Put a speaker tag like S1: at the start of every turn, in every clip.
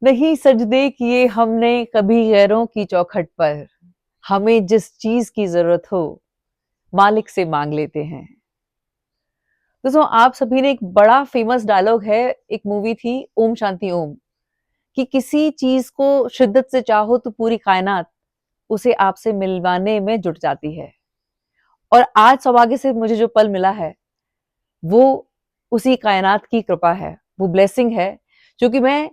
S1: नहीं सजदे किए हमने कभी गैरों की चौखट पर, हमें जिस चीज की जरूरत हो मालिक से मांग लेते हैं। दोस्तों, आप सभी ने एक बड़ा फेमस डायलॉग है, एक मूवी थी ओम शांति ओम, कि किसी चीज को शिद्दत से चाहो तो पूरी कायनात उसे आपसे मिलवाने में जुट जाती है। और आज सौभाग्य से मुझे जो पल मिला है वो उसी कायनात की कृपा है, वो ब्लेसिंग है, जो कि मैं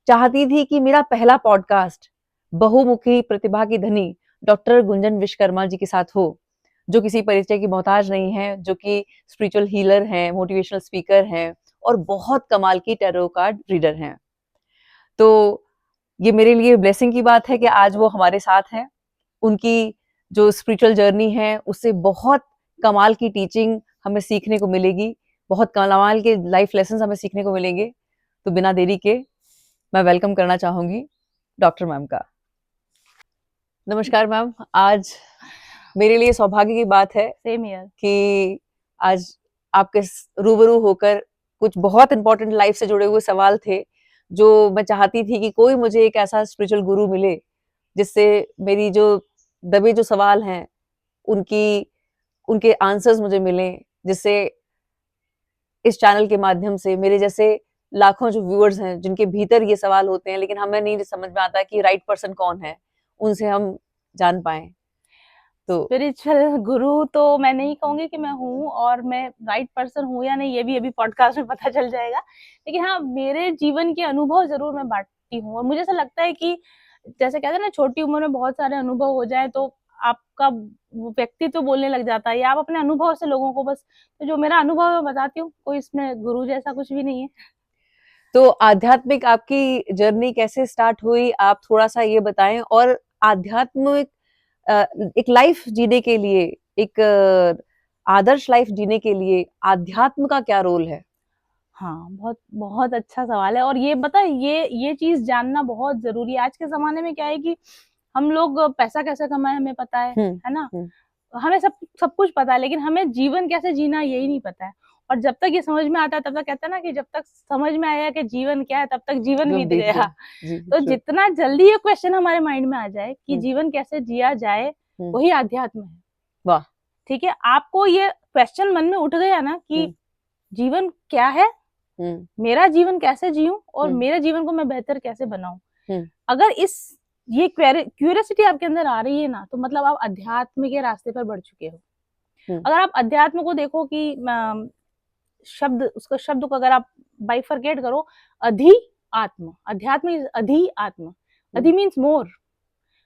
S1: चाहती थी कि मेरा पहला पॉडकास्ट बहुमुखी प्रतिभा की धनी डॉक्टर गुंजन विश्वकर्मा जी के साथ हो, जो किसी परिचय की मोहताज नहीं है, जो कि स्पिरिचुअल हीलर हैं, मोटिवेशनल स्पीकर हैं और बहुत कमाल की टैरो कार्ड रीडर हैं। तो ये मेरे लिए ब्लेसिंग की बात है कि आज वो हमारे साथ हैं। उनकी जो स्पिरिचुअल जर्नी है उससे बहुत कमाल की टीचिंग हमें सीखने को मिलेगी, बहुत कमाल के लाइफ लेसन हमें सीखने को मिलेंगे। तो बिना देरी के मैं वेलकम करना चाहूंगी डॉक्टर मैम का। नमस्कार मैम। आज मेरे लिए सौभाग्य की बात है
S2: सेम ईयर
S1: कि आज आपके रूबरू होकर कुछ बहुत इंपॉर्टेंट लाइफ से जुड़े हुए सवाल थे जो मैं चाहती थी कि कोई मुझे एक ऐसा स्पिरिचुअल गुरु मिले जिससे मेरी जो दबे जो सवाल हैं उनके आंसर्स मुझे मिलें, जिससे इस चैनल के माध्यम से मेरे जैसे लाखों जो व्यूअर्स हैं जिनके भीतर ये सवाल होते हैं लेकिन हमें नहीं समझ में आता कि राइट पर्सन कौन है, उनसे हम जान पाए। तो
S2: स्पिरिचुअल गुरु तो मैं नहीं कहूंगी कि मैं हूँ, और मैं राइट पर्सन हूँ या नहीं ये भी अभी पॉडकास्ट में पता चल जाएगा। लेकिन हाँ, मेरे जीवन के अनुभव जरूर मैं बांटती हूँ, और मुझे ऐसा लगता है कि जैसे कहते हैं ना, छोटी उम्र में बहुत सारे अनुभव हो जाए तो आपका व्यक्तित्व तो बोलने लग जाता है, या आप अपने अनुभव से लोगों को बस, तो जो मेरा अनुभव है मैं बताती हूँ, कोई इसमें गुरु जैसा कुछ भी नहीं है।
S1: तो आध्यात्मिक आपकी जर्नी कैसे स्टार्ट हुई, आप थोड़ा सा ये बताएं। और आध्यात्मिक एक लाइफ जीने के लिए, एक आदर्श लाइफ जीने के लिए आध्यात्म का क्या रोल है?
S2: हाँ, बहुत बहुत अच्छा सवाल है, और ये पता है, ये चीज जानना बहुत जरूरी है। आज के जमाने में क्या है कि हम लोग पैसा कैसे कमाए हमें पता है ना, हमें सब सब कुछ पता है, लेकिन हमें जीवन कैसे जीना यही नहीं पता है। और जब तक ये समझ में आता है तब तक, कहते हैं ना कि जब तक समझ में आया कि जीवन क्या है तब तक जीवन बीत गया।
S1: जी,
S2: तो
S1: true.
S2: जितना जल्दी ये क्वेश्चन हमारे माइंड में आ जाए कि जीवन कैसे जिया जाए, वही आध्यात्म है।
S1: वाह।
S2: ठीक है, आपको ये क्वेश्चन मन में उठ गया ना कि जीवन क्या है, मेरा जीवन कैसे जीऊं, और मेरे जीवन को मैं बेहतर कैसे बनाऊं, अगर ये क्यूरियोसिटी आपके अंदर आ रही है ना, तो मतलब आप अध्यात्म के रास्ते पर बढ़ चुके हो। अगर आप अध्यात्म को देखो कि उसका शब्द को अगर आप बाइफरकेट करो, अधि आत्म, अध्यात्म इज अधि आत्म। अधि मीन्स मोर,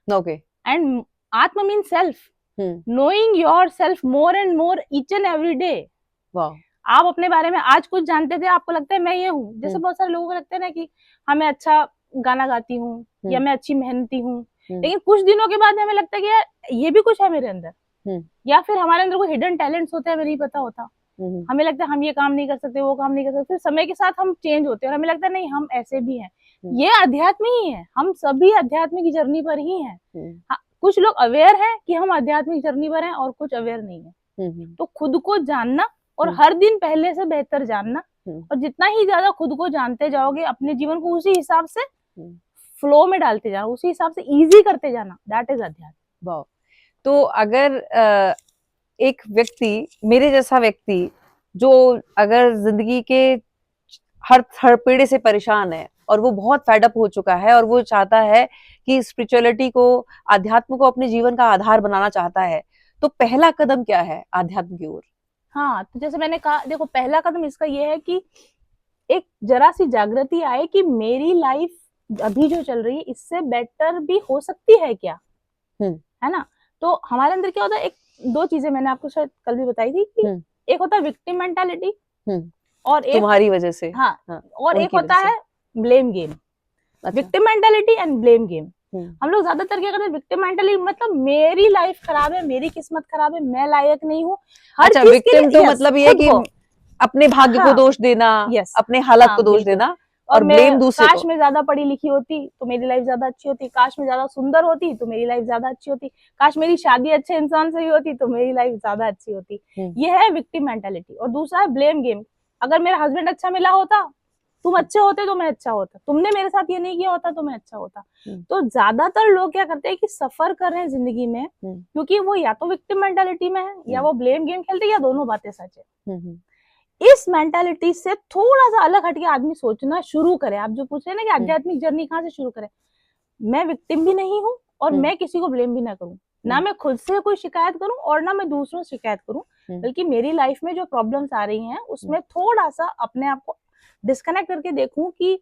S1: ओके,
S2: एंड आत्म means self, knowing your self more and more each and every day. आप अपने बारे में आज कुछ जानते थे, आपको लगता है मैं ये हूँ। जैसे बहुत सारे लोगों को लगता है ना कि हाँ मैं अच्छा गाना गाती हूँ, या मैं अच्छी मेहनती हूँ, लेकिन कुछ दिनों के बाद हमें लगता है कि यार ये भी कुछ है मेरे अंदर, या फिर हमारे अंदर कोई हिडन टैलेंट्स होते हैं, हमें नहीं पता होता। हमें लगता है हम ये काम नहीं कर सकते, वो काम नहीं कर सकते, फिर समय के साथ हम चेंज होते हैं और हमें लगता है नहीं हम ऐसे भी हैं। ये अध्यात्म ही है, हम सभी अध्यात्म की जर्नी पर ही हैं। कुछ लोग अवेयर हैं कि हम आध्यात्मिक जर्नी पर हैं, और कुछ अवेयर नहीं है। तो खुद को जानना और हर दिन पहले से बेहतर जानना, और जितना ही ज्यादा खुद को जानते जाओगे, अपने जीवन को उसी हिसाब से फ्लो में डालते जाना, उसी हिसाब से इजी करते जाना, दैट इज अध्यात्म।
S1: वाह। तो अगर एक व्यक्ति, मेरे जैसा व्यक्ति, जो अगर जिंदगी के हर पीढ़ी से परेशान है और वो बहुत फेडअप हो चुका है और वो चाहता है कि स्पिरिचुअलिटी को, अध्यात्म को अपने जीवन का आधार बनाना चाहता है, तो पहला कदम क्या है आध्यात्म की ओर?
S2: हाँ, तो जैसे मैंने कहा, देखो पहला कदम इसका ये है कि एक जरा सी जागृति आए कि मेरी लाइफ अभी जो चल रही है इससे बेटर भी हो सकती है क्या, है ना। तो हमारे अंदर क्या होता है, एक दो चीजें मैंने आपको शायद कल भी बताई थी कि एक होता है विक्टिम मेंटालिटी, और एक
S1: तुम्हारी वजह से,
S2: हाँ, और एक होता है blame game. Victim mentality and blame game. हम लोग ज्यादातर क्या करते हैं, विक्टिम मेंटालिटी मतलब मेरी लाइफ खराब है, मेरी किस्मत खराब है, मैं लायक नहीं हूँ।
S1: अच्छा, विक्टिम तो मतलब ये है कि अपने भाग्य को दोष देना, अपने हालत को दोष देना, और ब्लेम दूसरे को।
S2: काश मैं ज्यादा पढ़ी लिखी होती तो मेरी लाइफ ज्यादा अच्छी होती, काश मैं ज्यादा सुंदर होती तो मेरी लाइफ ज्यादा अच्छी होती, काश मेरी शादी अच्छे इंसान से ही होती तो मेरी लाइफ ज्यादा अच्छी होती। ये है विक्टिम मेंटालिटी। और दूसरा है ब्लेम गेम। अगर मेरा हस्बैंड अच्छा मिला होता तुम अच्छे होते तो मैं अच्छा होता, तुमने मेरे साथ ये नहीं किया होता तो मैं अच्छा होता। तो ज्यादातर लोग क्या करते हैं कि सफर कर रहे हैं जिंदगी में क्योंकि वो या तो विक्टिम मेंटालिटी में है या वो ब्लेम गेम खेलते हैं, या दोनों बातें सच है। इस मेंटालिटी से थोड़ा सा अलग हटके आदमी सोचना शुरू करे। आप जो पूछ रहे हैं ना कि आध्यात्मिक जर्नी कहाँ से शुरू करें, मैं विक्टिम भी नहीं हूँ और मैं किसी को ब्लेम भी ना करूं, ना मैं खुद से कोई शिकायत करूं और ना मैं दूसरों से शिकायत करूं, बल्कि मेरी लाइफ में जो प्रॉब्लम्स आ रही हैं उसमें थोड़ा सा अपने आप को डिस्कनेक्ट करके देखूं कि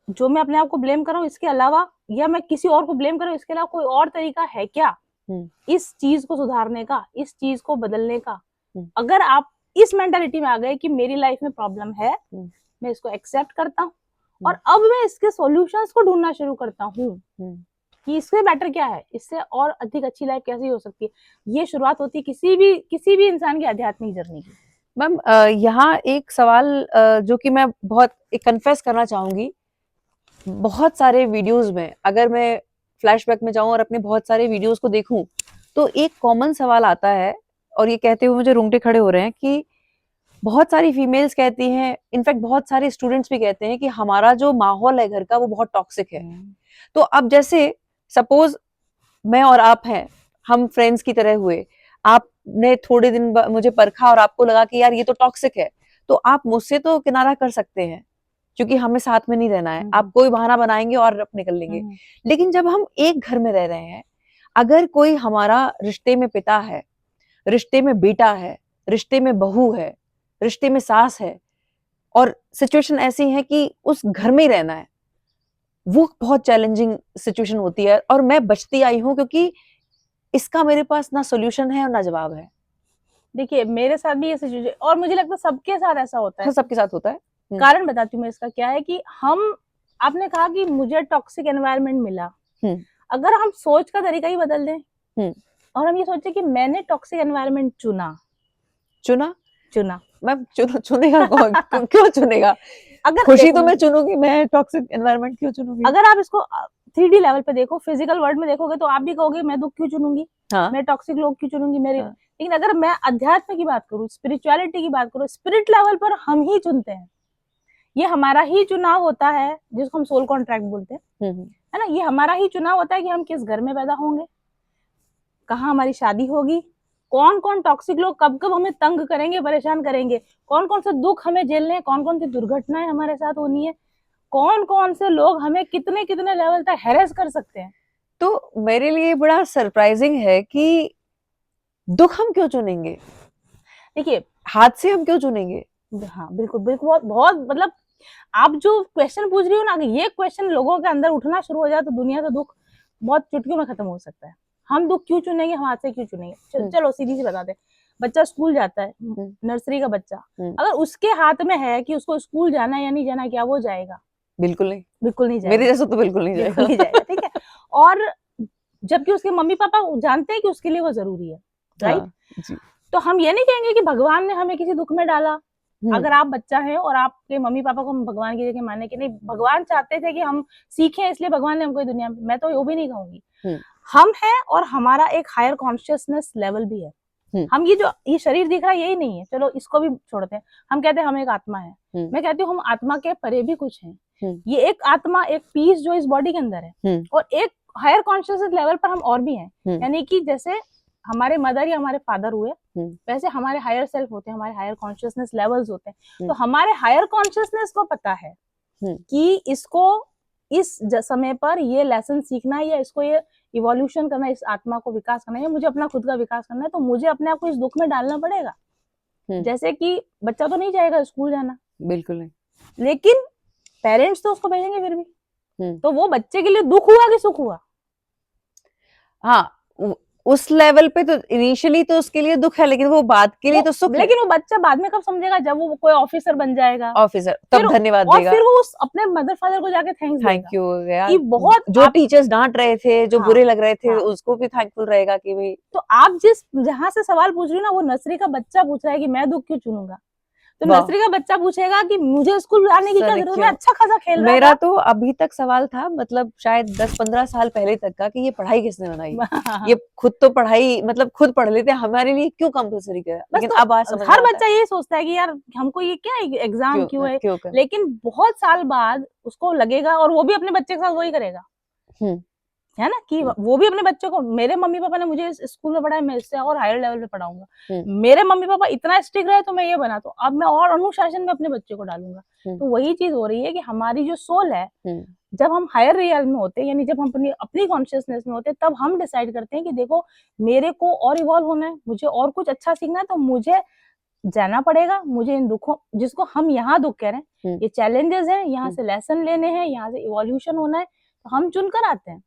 S2: जो मैं अपने आप को ब्लेम कर रहा हूँ इसके अलावा, या मैं किसी और को ब्लेम कर रहा हूँ इसके अलावा कोई और तरीका है क्या इस चीज को सुधारने का, इस चीज को बदलने का। अगर आप इस मेंटालिटी में आ गए कि मेरी लाइफ में प्रॉब्लम है, मैं इसको एक्सेप्ट करता हूँ और अब मैं इसके सॉल्यूशंस को ढूंढना शुरू करता हूँ कि इससे बेटर क्या है, इससे और अधिक अच्छी लाइफ कैसे हो सकती है। ये शुरुआत होती है किसी भी इंसान की आध्यात्मिक जर्नी की।
S1: मैम यहाँ एक सवाल जो कि मैं बहुत एक कन्फेस करना चाहूंगी, बहुत सारे वीडियोस में अगर मैं फ्लैशबैक में जाऊं और अपने बहुत सारे वीडियोस को देखूं तो एक कॉमन सवाल आता है, और ये कहते हुए मुझे रोंगटे खड़े हो रहे हैं कि बहुत सारी फीमेल्स कहती हैं, इनफैक्ट बहुत सारे स्टूडेंट्स भी कहते हैं कि हमारा जो माहौल है घर का वो बहुत टॉक्सिक है। तो अब जैसे सपोज मैं और आप हैं, हम फ्रेंड्स की तरह हुए, आपने थोड़े दिन मुझे परखा और आपको लगा कि यार ये तो टॉक्सिक है, तो आप मुझसे तो किनारा कर सकते हैं क्योंकि हमें साथ में नहीं रहना है, आप कोई बहाना बनाएंगे और निकल लेंगे। लेकिन जब हम एक घर में रह रहे हैं, अगर कोई हमारा रिश्ते में पिता है, रिश्ते में बेटा है, रिश्ते में बहू है, रिश्ते में सास है, और सिचुएशन ऐसी है कि उस घर में ही रहना है, वो बहुत चैलेंजिंग सिचुएशन होती है। और मैं बचती आई हूँ क्योंकि इसका मेरे पास ना सॉल्यूशन है और ना जवाब है।
S2: देखिए मेरे साथ भी ये सिचुएशन, और मुझे लगता है सबके साथ ऐसा होता है।
S1: हाँ, सबके साथ होता है।
S2: कारण बताती हूँ मैं इसका क्या है कि आपने कहा कि मुझे टॉक्सिक एनवायरनमेंट मिला, अगर हम सोच का तरीका ही बदल दें और हम ये सोचे कि मैंने टॉक्सिक एनवायरनमेंट चुना
S1: मैं चुनेगा कौन? क्यों चुनेगा? अगर खुशी तो मैं चुनूंगी, मैं टॉक्सिक एनवायरनमेंट क्यों चुनूंगी?
S2: अगर आप इसको 3D लेवल पे देखो, फिजिकल वर्ल्ड में देखोगे तो आप भी कहोगे मैं दुख क्यों चुनूंगी, मैं टॉक्सिक लोग क्यों चुनूंगी मेरे। लेकिन अगर मैं अध्यात्म की बात करूँ, स्पिरिचुअलिटी की बात करूँ, स्पिरिट लेवल पर हम ही चुनते हैं, ये हमारा ही चुनाव होता है जिसको हम सोल कॉन्ट्रैक्ट बोलते हैं, है ना। ये हमारा ही चुनाव होता है कि हम किस घर में पैदा होंगे, कहाँ हमारी शादी होगी, कौन कौन टॉक्सिक लोग कब कब हमें तंग करेंगे, परेशान करेंगे, कौन कौन से दुख हमें झेलने हैं, कौन कौन सी दुर्घटनाएं हमारे साथ होनी है, कौन कौन से लोग हमें कितने कितने लेवल तक हैरेस कर सकते हैं।
S1: तो मेरे लिए बड़ा सरप्राइजिंग है कि दुख हम क्यों चुनेंगे?
S2: देखिए
S1: हाथ से हम क्यों चुनेंगे?
S2: हाँ बिल्कुल बिल्कुल, बहुत मतलब आप जो क्वेश्चन पूछ रही हो ना, ये क्वेश्चन लोगों के अंदर उठना शुरू हो जाए तो दुनिया का दुख बहुत चुटकियों में खत्म हो सकता है। हम दुख क्यों चुनेंगे, हम हाथ से क्यों चुनेंगे? चलो सीधी सी बता दे, बच्चा स्कूल जाता है, नर्सरी का बच्चा, अगर उसके हाथ में है कि उसको स्कूल जाना है या नहीं जाना, क्या वो जाएगा?
S1: बिल्कुल नहीं,
S2: बिल्कुल नहीं जाएगा।
S1: मेरे जैसा तो बिल्कुल नहीं
S2: जाएगा, ठीक है। और जबकि उसके मम्मी पापा जानते हैं कि उसके लिए वो जरूरी है, राइट? तो हम ये नहीं कहेंगे कि भगवान ने हमें किसी दुख में डाला। अगर आप बच्चा है और आपके मम्मी पापा को हम भगवान की जगह माने कि नहीं, भगवान चाहते थे कि हम सीखें इसलिए भगवान ने हमको दुनिया में, मैं तो वो भी नहीं कहूंगी। हम हैं और हमारा एक हायर कॉन्शियसनेस लेवल भी है। हम ये शरीर दिख रहा है यही नहीं है, चलो इसको भी छोड़ते हैं, हम कहते हैं हम एक आत्मा है। मैं कहती हूँ हम आत्मा के परे भी कुछ हैं। ये एक आत्मा, एक पीस जो इस बॉडी के अंदर है, और एक हायर कॉन्शियसनेस लेवल पर हम और भी हैं। यानी कि जैसे हमारे मदर या हमारे फादर हुए, वैसे हमारे हायर सेल्फ होते हैं, हमारे हायर कॉन्शियसनेस लेवल्स होते हैं। तो हमारे हायर कॉन्शियसनेस को पता है कि इसको इस समय पर ये लेसन सीखना है, या इसको ये इवोल्यूशन करना है, इस आत्मा को विकास करना है, या मुझे अपना खुद का विकास करना है, तो मुझे अपने आप को इस दुख में डालना पड़ेगा। जैसे कि बच्चा तो नहीं जाएगा स्कूल जाना, बिल्कुल नहीं, लेकिन पेरेंट्स तो उसको भेजेंगे फिर भी। तो वो बच्चे के लिए दुख हुआ कि सुख हुआ?
S1: हाँ, उस लेवल पे तो इनिशियली तो उसके लिए दुख है, लेकिन वो बाद के लिए तो सुख है।
S2: लेकिन वो बच्चा बाद में कब समझेगा? जब वो कोई ऑफिसर बन जाएगा,
S1: ऑफिसर, तब धन्यवाद देगा,
S2: और फिर वो उस अपने मदर फादर को जाके थैंक यू
S1: कि बहुत जो टीचर्स डांट रहे थे, जो बुरे लग रहे थे, उसको भी थैंकफुल रहेगा कि भाई।
S2: तो आप जहां से सवाल पूछ रही हो ना, वो नर्सरी का बच्चा पूछ रहा है कि मैं दुख क्यों चुनूंगा, तो नर्सरी का बच्चा पूछेगा कि मुझे स्कूल आने की क्या जरूरत है, अच्छा खासा खेल रहा
S1: मेरा तो अभी तक सवाल था, मतलब शायद 10-15 साल पहले तक का, कि ये पढ़ाई किसने बनाई? ये खुद तो पढ़ाई मतलब खुद पढ़ लेते हैं, हमारे लिए क्यों कंपल्सरी किया? लेकिन
S2: तो
S1: अब आज समझ
S2: हर बच्चा ये सोचता है कि यार हमको ये क्या एग्जाम क्यों है, लेकिन बहुत साल बाद उसको लगेगा, और वो भी अपने बच्चे के साथ वही करेगा, है ना, कि वो भी अपने बच्चों को, मेरे मम्मी पापा ने मुझे इस स्कूल में पढ़ाया, मैं इससे और हायर लेवल पे पढ़ाऊंगा, मेरे मम्मी पापा इतना स्ट्रिक्ट रहे तो मैं ये बना, तो अब मैं और अनुशासन में अपने बच्चे को डालूंगा। तो वही चीज हो रही है कि हमारी जो सोल है, जब हम हायर रियल में होते हैं, यानी जब हम अपनी कॉन्शियसनेस में होते हैं, तब हम डिसाइड करते हैं कि देखो मेरे को और इवॉल्व होना है, मुझे और कुछ अच्छा सीखना है, तो मुझे जाना पड़ेगा, मुझे इन दुखों, जिसको हम यहाँ दुख कह रहे हैं, ये चैलेंजेस हैं, यहाँ से लेसन लेने हैं, यहाँ से इवोल्यूशन होना है, तो हम चुनकर आते हैं।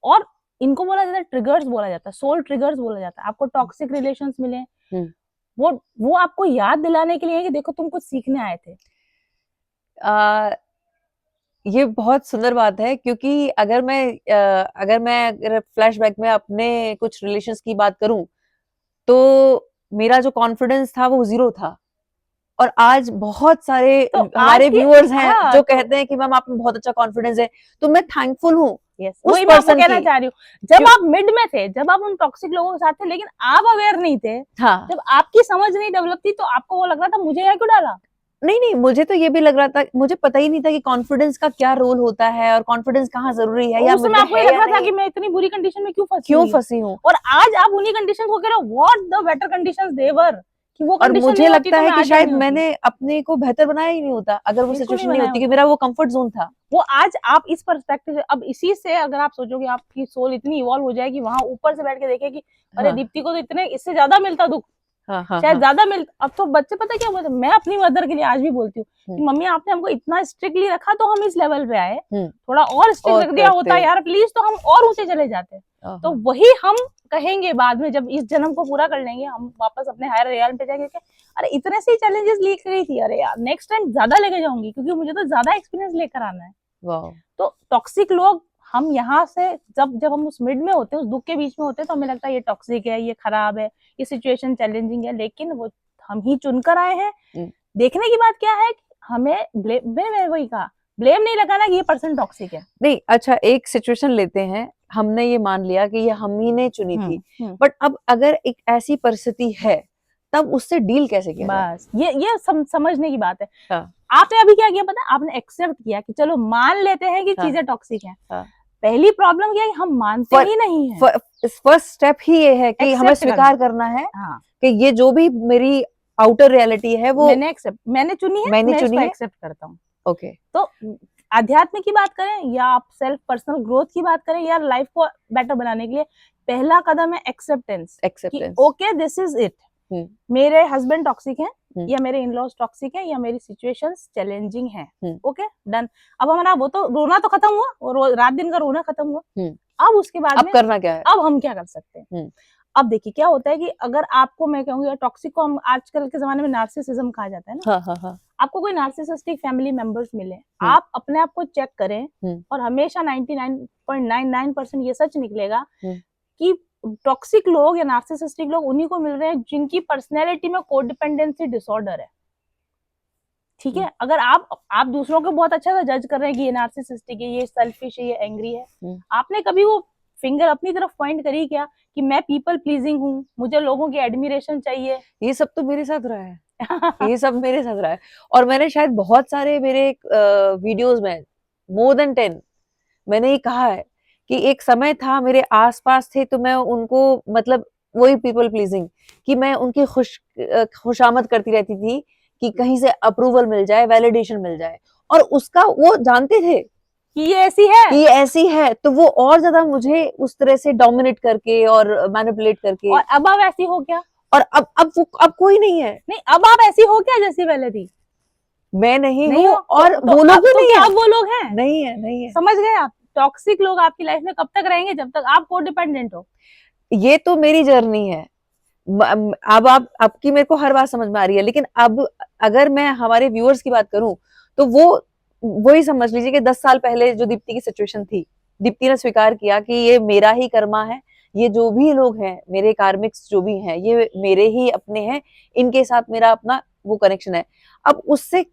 S2: और इनको बोला जाता है ट्रिगर्स, बोला जाता है सोल ट्रिगर्स बोला जाता है। आपको टॉक्सिक रिलेशंस मिले, वो आपको याद दिलाने के लिए कि देखो तुम कुछ सीखने आए थे।
S1: ये बहुत सुंदर बात है, क्योंकि अगर मैं फ्लैशबैक में अपने कुछ रिलेशंस की बात करूं, तो मेरा जो कॉन्फिडेंस था वो 0 था, और आज बहुत सारे
S2: तो
S1: हमारे व्यूअर्स हैं जो कहते हैं कि मैम आप में बहुत अच्छा कॉन्फिडेंस है, तो मैं थैंकफुल हूँ
S2: वही मैं आपको कहना चाह रही हूँ। जब आप मिड में थे, जब आप उन टॉक्सिक लोगों के साथ थे, लेकिन आप अवेयर नहीं थे,
S1: हाँ,
S2: जब आपकी समझ नहीं डेवलप थी, तो आपको वो लग रहा था मुझे यहाँ क्यों डाला।
S1: नहीं, मुझे तो ये भी लग रहा था, मुझे पता ही नहीं था कि कॉन्फिडेंस का क्या रोल होता है और कॉन्फिडेंस कहाँ जरूरी है, या
S2: उस समय आपको ये लग रहा था कि मैं इतनी बुरी कंडीशन में क्यों फंसी हूँ, और आज आप उन्हीं कंडीशन को कह रहे हो, व्हाट द बेटर कंडीशंस दे वर, कि वो
S1: और मुझे लगता है कि शायद मैंने
S2: नहीं
S1: अपने को बेहतर बनाया ही नहीं होता अगर वो सिचुएशन नहीं होती, कि मेरा वो कंफर्ट जोन था।
S2: वो आज आप इस पर्सपेक्टिव से, अब इसी से अगर आप सोचोगे, आपकी सोल इतनी इवॉल्व हो जाएगी, वहां ऊपर से बैठ के देखे कि अरे दीप्ति को तो इतने, इससे ज्यादा मिलता दुख, शायद ज्यादा मिलता। अब तो बच्चे पता क्या बोलते, मैं अपनी मदर के लिए आज भी बोलती हूँ कि मम्मी आपने हमको इतना स्ट्रिक्टली रखा तो हम इस लेवल पे आए, थोड़ा और स्ट्रिक्ट रख दिया होता यार प्लीज, तो हम और ऊंचे चले जाते। तो वही हम कहेंगे बाद में, जब इस जन्म को पूरा कर लेंगे, हम वापस अपने हायर रियल पे जाके, अरे इतने से चैलेंजेस लेकर गई थी, अरे यार नेक्स्ट टाइम ज्यादा लेके जाऊंगी, क्योंकि मुझे तो ज्यादा एक्सपीरियंस लेकर आना है। तो टॉक्सिक लोग, हम यहाँ से जब हम उस मिड में होते हैं, उस दुख के बीच में होते हैं, तो हमें लगता है ये टॉक्सिक है, ये खराब है, ये सिचुएशन चैलेंजिंग है, लेकिन वो हम ही चुनकर आए हैं। देखने की बात क्या है कि हमें वही कहा, ब्लेम नहीं लगाना कि ये पर्सन टॉक्सिक है।
S1: नहीं, अच्छा एक सिचुएशन लेते हैं, हमने ये मान लिया कि ये हम ही ने चुनी थी, बट अब अगर एक ऐसी परिस्थिति है, तब उससे डील कैसे किया?
S2: बस ये समझने की बात है। आपने अभी क्या किया पता है, आपने एक्सेप्ट किया कि चलो मान लेते हैं कि चीजें टॉक्सिक हैं। पहली प्रॉब्लम क्या है, हम मानते ही नहीं है।
S1: फर्स्ट स्टेप ही ये है कि हमें स्वीकार करना है कि ये जो भी मेरी आउटर रियलिटी है वो
S2: मैंने चुनी है, मैं इसको एक्सेप्ट करता हूँ।
S1: ओके,
S2: तो आध्यात्म की बात करें, या आप सेल्फ पर्सनल ग्रोथ की बात करें, या लाइफ को बेटर बनाने के लिए, पहला कदम है acceptance. Okay this is it, मेरे हस्बैंड टॉक्सिक हैं, या मेरे इन-लॉज टॉक्सिक है, या मेरी सिचुएशंस चैलेंजिंग है, ओके डन। अब हमारा वो तो रोना तो खत्म हुआ, और रात दिन का रोना खत्म हुआ। अब उसके बाद में
S1: करना क्या है,
S2: अब हम क्या कर सकते हैं? अब देखिए क्या होता है कि अगर आपको, मैं कहूंगी टॉक्सिक को हम आजकल के जमाने में नार्सिसिज्म कहा जाता है ना। आपको कोई नार्सिसिस्टिक फैमिली मेंबर्स मिले, आप अपने आप को चेक करें, और हमेशा 99.99% ये सच निकलेगा कि टॉक्सिक लोग या नार्सिसिस्टिक लोग उन्हीं को मिल रहे हैं जिनकी पर्सनैलिटी में कोडिपेंडेंसी डिसऑर्डर है। ठीक है, अगर आप दूसरों को बहुत अच्छा सा जज कर रहे हैं कि ये नार्सिसिस्टिक है, ये सेल्फिश है, ये एंग्री है, आपने कभी वो फिंगर अपनी तरफ पॉइंट करी क्या कि मैं पीपल प्लीजिंग हूँ, मुझे लोगों की एडमिरेशन चाहिए?
S1: ये सब तो मेरे साथ रहा है ये सब मेरे साथ रहा है, और मैंने शायद बहुत सारे मेरे वीडियोस में, मोर देन 10 मैंने ये कहा है कि एक समय था मेरे आसपास थे, तो मैं उनको, मतलब वही पीपल प्लीजिंग, कि मैं उनकी खुशामद करती रहती थी कि कहीं से अप्रूवल मिल जाए, वैलिडेशन मिल जाए, और उसका वो जानते थे
S2: कि ये ऐसी है,
S1: तो वो और ज्यादा मुझे उस तरह से डोमिनेट करके और मैनिपुलेट करके।
S2: और अब आप ऐसी हो क्या?
S1: और अब कोई नहीं है।
S2: नहीं, अब आप ऐसी हो क्या जैसी पहले थी?
S1: मैं नहीं हूँ, और वो लोग भी नहीं है।
S2: अब वो लोग हैं, नहीं है। समझ गए आप? टॉक्सिक लोग आपकी लाइफ में कब तक रहेंगे? जब तक आप कोडिपेंडेंट हो।
S1: ये तो मेरी जर्नी है। अब आपकी मेरे को हर बात समझ में आ रही है, लेकिन अब अगर मैं हमारे व्यूअर्स की बात करूं, तो वही समझ लीजिए कि 10 साल पहले जो दीप्ति की सिचुएशन थी, दीप्ति ने स्वीकार किया कि ये मेरा ही कर्मा है, ये जो भी लोग हैं, मेरे कार्मिक्स जो भी हैं, ये मेरे ही अपने हैं, इनके साथ मेरा अपना वो कनेक्शन है, अब उससे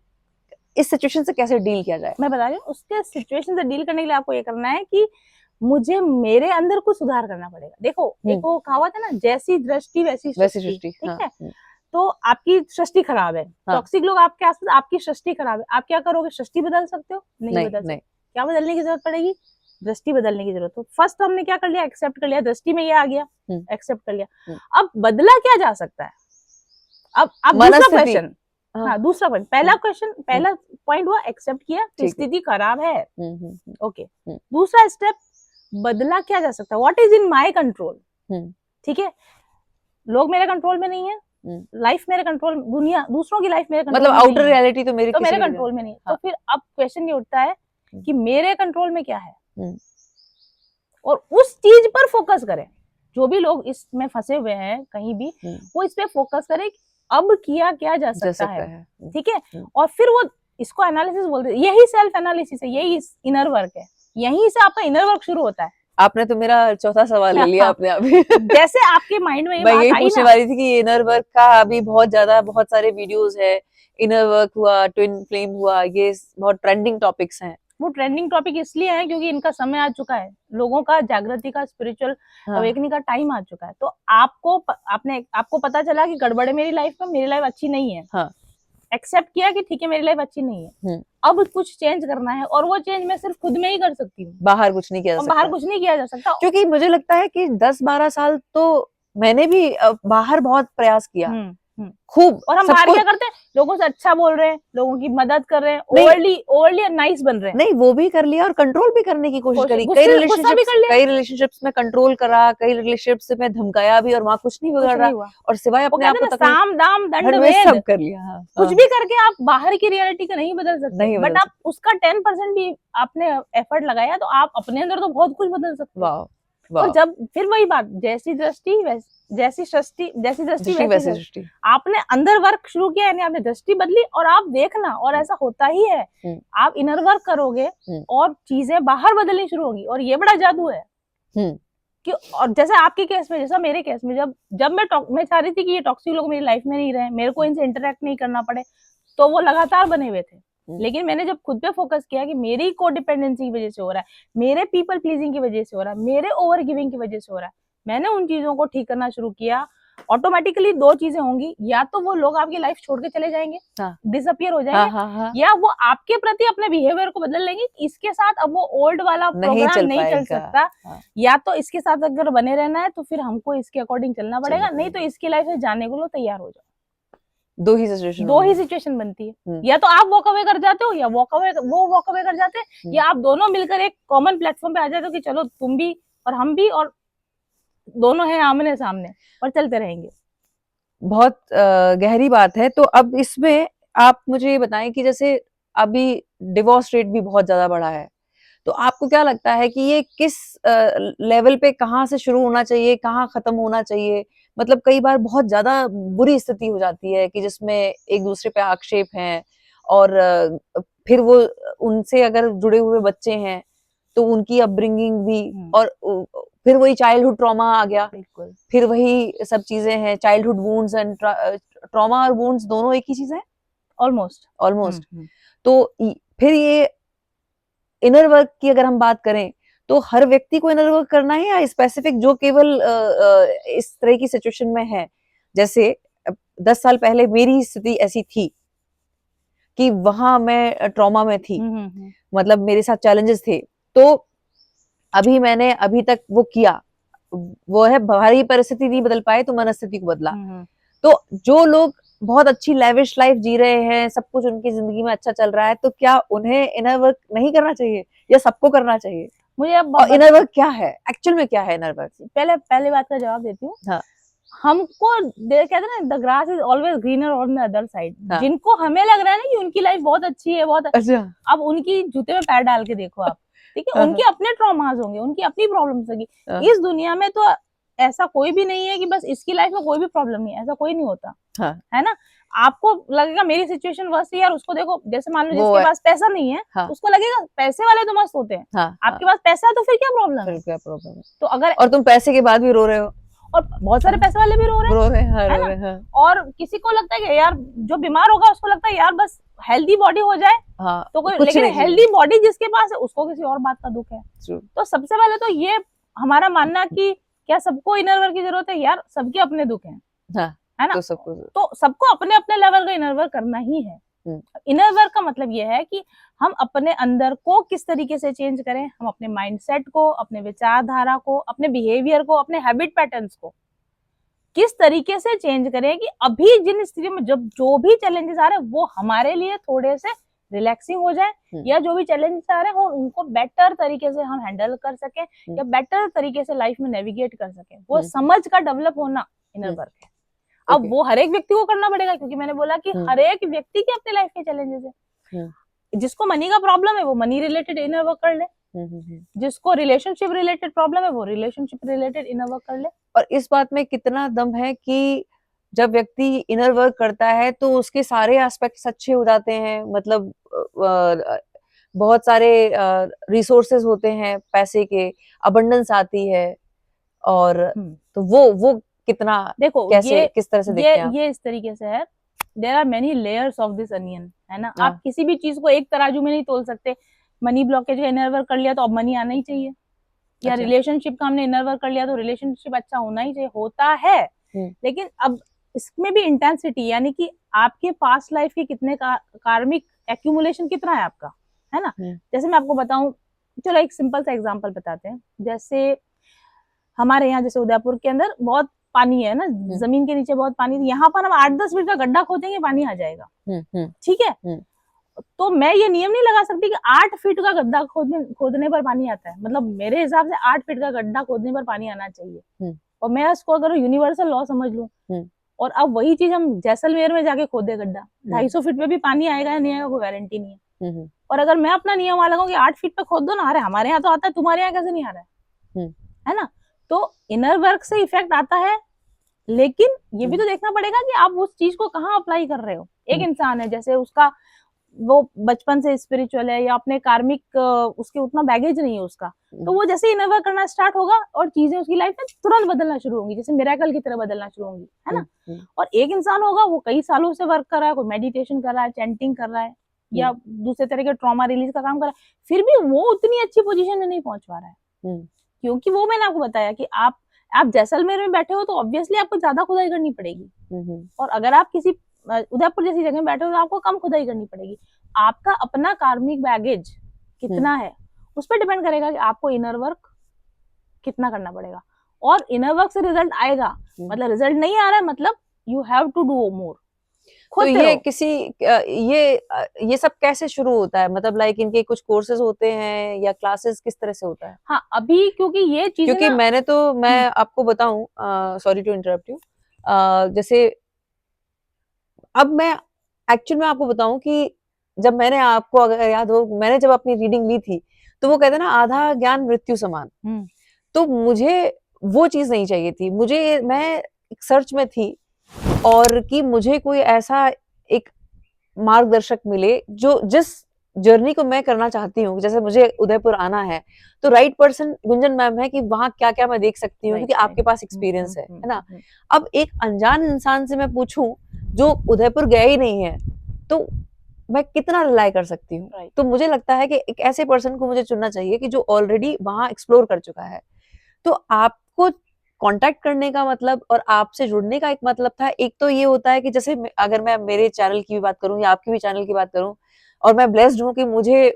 S1: इस सिचुएशन से कैसे डील किया जाए?
S2: मैं बता रही हूँ, उसके सिचुएशन से डील करने के लिए आपको ये करना है कि मुझे मेरे अंदर कुछ सुधार करना पड़ेगा। देखो एक वो कहावत है ना, जैसी दृष्टि वैसी सृष्टि, ठीक है? तो आपकी सृष्टि खराब है, टॉक्सिक लोग आपके आसपास, आपकी सृष्टि खराब है, आप क्या करोगे? सृष्टि बदल सकते हो? नहीं बदल सकते। क्या बदलने की जरूरत पड़ेगी? दृष्टि बदलने की जरूरत हो। फर्स्ट हमने क्या कर लिया? एक्सेप्ट कर लिया, दृष्टि में ये आ गया, एक्सेप्ट कर लिया। अब बदला क्या जा सकता है? अब दूसरा क्वेश्चन, हाँ दूसरा पॉइंट, पहला क्वेश्चन, पहला पॉइंट हुआ एक्सेप्ट किया कि स्थिति खराब है, ओके। दूसरा स्टेप, बदला क्या जा सकता है? What is in my control, ठीक है? लोग मेरे कंट्रोल में नहीं है, लाइफ मेरे कंट्रोल, दुनिया दूसरों की लाइफ मेरे कंट्रोल, मतलब
S1: आउटर रियलिटी तो मेरे
S2: कंट्रोल में नहीं है। तो फिर अब क्वेश्चन ये उठता है कि मेरे कंट्रोल में क्या है, और उस चीज पर फोकस करें। जो भी लोग इसमें फंसे हुए हैं कहीं भी, वो इस पे फोकस करें, अब किया क्या जा सकता है, ठीक है? और फिर वो इसको एनालिसिस बोलते हैं, यही सेल्फ एनालिसिस है, यही इनर वर्क है, यहीं से आपका इनर वर्क शुरू होता है।
S1: आपने तो मेरा चौथा सवाल ले लिया अपने आप ही।
S2: जैसे आपके माइंड में
S1: मैं यही पूछने वाली थी कि इनर वर्क का अभी बहुत सारे वीडियोस है, इनर वर्क हुआ, ट्विन फ्लेम हुआ, ये बहुत ट्रेंडिंग टॉपिक्स हैं।
S2: वो ट्रेंडिंग टॉपिक इसलिए है क्योंकि इनका समय आ चुका है, लोगों का जागृति का, स्पिरिचुअल अवेकनिंग का टाइम आ चुका है। तो आपको पता चला कि गड़बड़ है मेरी लाइफ में, मेरी लाइफ अच्छी नहीं है, एक्सेप्ट किया कि ठीक है मेरी लाइफ अच्छी नहीं है, अब कुछ चेंज करना है, और वो चेंज मैं सिर्फ खुद में ही कर सकती हूँ,
S1: बाहर कुछ नहीं किया जा सकता।
S2: बाहर कुछ नहीं किया जा सकता,
S1: क्योंकि मुझे लगता है कि 10-12 साल तो मैंने भी बाहर बहुत प्रयास किया, खूब,
S2: और हम बाहर क्या करते हैं? लोगों से अच्छा बोल रहे हैं, लोगों की मदद कर रहे हैं, ओवरली नाइस बन रहे हैं।
S1: नहीं, वो भी कर लिया और कंट्रोल भी करने की कोशिश करी, कई रिलेशनशिप्स में कंट्रोल करा, कई रिलेशनशिप्स में धमकाया भी, और वहाँ कुछ नहीं बिगड़ रहा, और सिवाय अपने आप को
S2: साम दाम दंड भेद
S1: सब कर लिया।
S2: कुछ भी करके आप बाहर की रियलिटी को नहीं बदल सकते, बट आप उसका 10% भी आपने एफर्ट लगाया तो आप अपने अंदर तो बहुत कुछ बदल सकते हो। और जब फिर वही बात, जैसी दृष्टि वैसी सृष्टि, आपने अंदर वर्क शुरू किया, यानी आपने दृष्टि बदली, और आप देखना, और ऐसा होता ही है, आप इनर वर्क करोगे और चीजें बाहर बदलनी शुरू होगी, और ये बड़ा जादू है कि, और जैसे आपके केस में, जैसा मेरे केस में, जब मैं चाह रही थी कि ये टॉक्सिक लोग मेरी लाइफ में नहीं रहे, मेरे को इनसे इंटरेक्ट नहीं करना पड़े, तो वो लगातार बने हुए थे। लेकिन मैंने जब खुद पे फोकस किया कि मेरी कोडिपेंडेंसी की वजह से हो रहा है, मेरे पीपल प्लीजिंग की वजह से हो रहा है, मेरे ओवर गिविंग की वजह से हो रहा है, मैंने उन चीजों को ठीक करना शुरू किया, ऑटोमेटिकली दो चीजें होंगी, या तो वो लोग आपकी लाइफ छोड़ के चले जाएंगे, डिसअपियर हो जाएंगे, या वो आपके प्रति अपने बिहेवियर को बदल लेंगे, इसके साथ अब वो ओल्ड वाला प्रोग्राम नहीं चल सकता, या तो इसके साथ अगर बने रहना है तो फिर हमको इसके अकॉर्डिंग चलना पड़ेगा, नहीं तो इसकी लाइफ से जाने को तैयार हो जाओ। दो ही सिचुएशन बनती है, या तो आप वॉक अवे कर जाते हो, या वो वॉक अवे कर जाते हैं, या आप दोनों मिलकर एक कॉमन प्लेटफॉर्म पे आ जाते हो कि चलो तुम भी और हम भी, और दोनों हैं आमने सामने और चलते रहेंगे।
S1: बहुत गहरी बात है। तो अब इसमें आप मुझे ये बताएं कि जैसे अभी डिवोर्स रेट भी बहुत ज्यादा बढ़ा है, तो आपको क्या लगता है कि ये किस लेवल पे कहाँ से शुरू होना चाहिए, कहाँ खत्म होना चाहिए? मतलब कई बार बहुत ज्यादा बुरी स्थिति हो जाती है कि जिसमें एक दूसरे पे आक्षेप हैं, और फिर वो उनसे अगर जुड़े हुए बच्चे हैं तो उनकी अपब्रिंगिंग भी, और फिर वही चाइल्डहुड ट्रॉमा आ गया, फिर वही सब चीजें हैं, चाइल्डहुड वुंड्स एंड ट्रॉमा और वुंड्स दोनों एक ही चीज है ऑलमोस्ट। तो फिर ये इनर वर्क की अगर हम बात करें तो हर व्यक्ति को इनर वर्क करना है, या स्पेसिफिक जो केवल इस तरह की सिचुएशन में है? जैसे 10 साल पहले मेरी स्थिति ऐसी थी कि वहां मैं ट्रॉमा में थी, मतलब मेरे साथ चैलेंजेस थे, तो मैंने अभी तक वो किया, वो है बाहरी परिस्थिति नहीं बदल पाए तो मनस्थिति को बदला। तो जो लोग बहुत अच्छी लेविश लाइफ जी रहे हैं, सब कुछ उनकी जिंदगी में अच्छा चल रहा है, तो क्या उन्हें इनर वर्क नहीं करना चाहिए, या सबको करना चाहिए? मुझे अब इनर वर्क क्या है, एक्चुअल में क्या है इनर वर्क?
S2: पहले बात का जवाब देती हूँ। हमको कहते हैं ना, the grass is always greener on the other side. जिनको हमें लग रहा है ना कि उनकी लाइफ बहुत अच्छी है, बहुत अच्छा, अब उनकी जूते में पैर डाल के देखो आप, ठीक है? उनके अपने ट्रॉमास होंगे, उनकी अपनी प्रॉब्लम्स होगी। इस दुनिया में तो ऐसा कोई भी नहीं है कि बस इसकी लाइफ में कोई भी प्रॉब्लम नहीं है, ऐसा कोई नहीं होता, है ना? आपको लगेगा मेरी सिचुएशन वर्स्ट है यार, उसको देखो, जैसे मान लो जिसके पास पैसा नहीं है, उसको लगेगा पैसे वाले तो मस्त होते हैं, आपके पास पैसा है तो फिर क्या प्रॉब्लम है? तो अगर, और
S1: तुम पैसे के बाद भी रो रहे हो,
S2: और बहुत सारे पैसे वाले भी रो रहे हैं, है ना? और किसी को लगता है कि यार जो बीमार होगा उसको लगता है यार बस हेल्दी बॉडी हो जाए, तो कोई, लेकिन हेल्दी बॉडी जिसके पास है उसको किसी और बात का दुख है। तो सबसे पहले तो ये हमारा मानना कि क्या सबको इनर वर्क की जरूरत है? यार सबके अपने दुख हैं, है ना? तो सबको अपने अपने लेवल का इनर वर्क करना ही है। इनर वर्क का मतलब ये है कि हम अपने अंदर को किस तरीके से चेंज करें, हम अपने माइंडसेट को, अपने विचारधारा को, अपने बिहेवियर को, अपने हैबिट पैटर्न्स को किस तरीके से चेंज करें कि अभी जिन स्थिति में जब जो भी चैलेंजेस आ रहे हैं वो हमारे लिए थोड़े से रिलैक्सिंग हो जाए, या जो भी चैलेंजेस आ रहे हैं उनको बेटर तरीके से हम हैंडल कर सकें, या बेटर तरीके से लाइफ में नेविगेट कर सकें। वो समझ का डेवलप होना इनर वर्क है। अब वो हर एक व्यक्ति को करना पड़ेगा, क्योंकि मैंने बोला कि हर एक व्यक्ति के अपने लाइफ के चैलेंजेस है। जिसको मनी का प्रॉब्लम है वो मनी रिलेटेड इनर वर्क कर ले, जिसको रिलेशनशिप रिलेटेड प्रॉब्लम है वो रिलेशनशिप रिलेटेड इनर वर्क कर ले।
S1: और इस बात में कितना दम है कि जब व्यक्ति इनर वर्क करता है तो उसके सारे एस्पेक्ट्स अच्छे हो जाते हैं, मतलब बहुत सारे रिसोर्सेज होते हैं, पैसे के अबंडेंस आती है, और तो वो कितना, देखो कैसे किस तरह से देखते हैं
S2: ये इस तरीके से है, there are many layers of this onion, है ना? आप किसी भी चीज को एक तराजू में नहीं तोल सकते। मनी ब्लॉकेज का इनर वर्क कर लिया तो अब मनी आना ही चाहिए, या रिलेशनशिप का हमने इनर वर्क कर लिया तो रिलेशनशिप अच्छा होना ही चाहिए, होता है। लेकिन अब इसमें भी इंटेंसिटी, यानी कि आपके पास्ट लाइफ के कितने कार्मिक एक्यूमुलेशन कितना है आपका, है ना? जैसे मैं आपको बताऊं, चलो एक सिंपल सा एग्जांपल बताते हैं। जैसे हमारे यहाँ जैसे उदयपुर के अंदर बहुत पानी है ना, जमीन के नीचे बहुत पानी, यहाँ पर हम 8-10 फीट का गड्ढा खोदेंगे पानी आ जाएगा, ठीक है? तो मैं ये नियम नहीं लगा सकती कि 8 फीट का गड्ढा खोदने पर पानी आता है, मतलब मेरे हिसाब से 8 फीट का गड्ढा खोदने पर पानी आना चाहिए, और मैं उसको अगर यूनिवर्सल लॉ समझ लूं, और अब वही चीज हम जैसलमेर में जाके खोदे गड्ढा, 250 फीट पे भी पानी आएगा या नहीं आएगा कोई गारंटी नहीं है। और अगर मैं अपना नियम लगाऊं कि 8 फीट पे खोद दो ना, अरे हमारे यहाँ तो आता है, तुम्हारे यहाँ कैसे नहीं आ रहा है ना? तो इनर वर्क से इफेक्ट आता है, लेकिन ये भी तो देखना पड़ेगा कि आप उस चीज को कहाँ अप्लाई कर रहे हो। एक इंसान है जैसे उसका वो बचपन से स्पिरिचुअल है, या अपने कार्मिक उसके उतना बैगेज नहीं है उसका, तो वो जैसे इनर वर्क करना स्टार्ट होगा और चीजें उसकी लाइफ में तुरंत बदलना शुरू होंगी, जैसे मिरेकल की तरह बदलना शुरू होंगी, है ना? और एक इंसान होगा वो कई सालों से वर्क कर रहा है, कोई मेडिटेशन कर रहा है, चैंटिंग कर रहा है, या दूसरे तरह के ट्रॉमा रिलीज का काम कर रहा है, फिर भी वो उतनी अच्छी पोजीशन में नहीं पहुंच पा रहा है, क्योंकि वो मैंने आपको बताया कि आप जैसलमेर में बैठे हो तो ऑब्वियसली आपको ज्यादा खुदाई करनी पड़ेगी, और अगर आप किसी उदयपुर जैसी जगह में बैठे हो तो आपको कम खुदाई करनी पड़ेगी। आपका अपना कार्मिक बैगेज कितना है उस पर डिपेंड करेगा कि आपको इनर वर्क कितना करना पड़ेगा, और इनर वर्क से रिजल्ट आएगा, मतलब रिजल्ट नहीं आ रहा है मतलब you have to do more.
S1: तो ये किसी ये सब कैसे शुरू होता है, मतलब लाइक इनके कुछ कोर्सेज होते हैं या क्लासेस, किस तरह से होता है?
S2: हाँ, अभी क्योंकि ये चीज,
S1: क्योंकि मैं आपको बताऊं, सॉरी टू इंटरप्ट यू, जैसे अब मैं एक्चुअल में आपको बताऊं कि जब मैंने, आपको अगर याद हो, मैंने जब अपनी रीडिंग ली थी तो वो कहते ना आधा ज्ञान मृत्यु समान, तो मुझे वो चीज नहीं चाहिए थी। मैं एक सर्च में थी, और कि मुझे कोई ऐसा एक मार्गदर्शक मिले जो जिस जर्नी को मैं करना चाहती हूँ, जैसे मुझे उदयपुर आना है तो राइट पर्सन गुंजन मैम है कि वहां क्या क्या मैं देख सकती हूँ, क्योंकि आपके पास एक्सपीरियंस है ना? अब एक अनजान इंसान से मैं पूछूं जो उदयपुर गया ही नहीं है तो मैं कितना रिलाई कर सकती हूँ? तो मुझे लगता है कि एक ऐसे पर्सन को मुझे चुनना चाहिए कि जो ऑलरेडी वहां एक्सप्लोर कर चुका है। तो आपको कांटेक्ट करने का मतलब और आपसे जुड़ने का एक मतलब था, एक तो ये होता है कि जैसे अगर मैं मेरे चैनल की भी बात करूं या आपकी भी चैनल की बात करूं, और मैं ब्लेस्ड हूं कि मुझे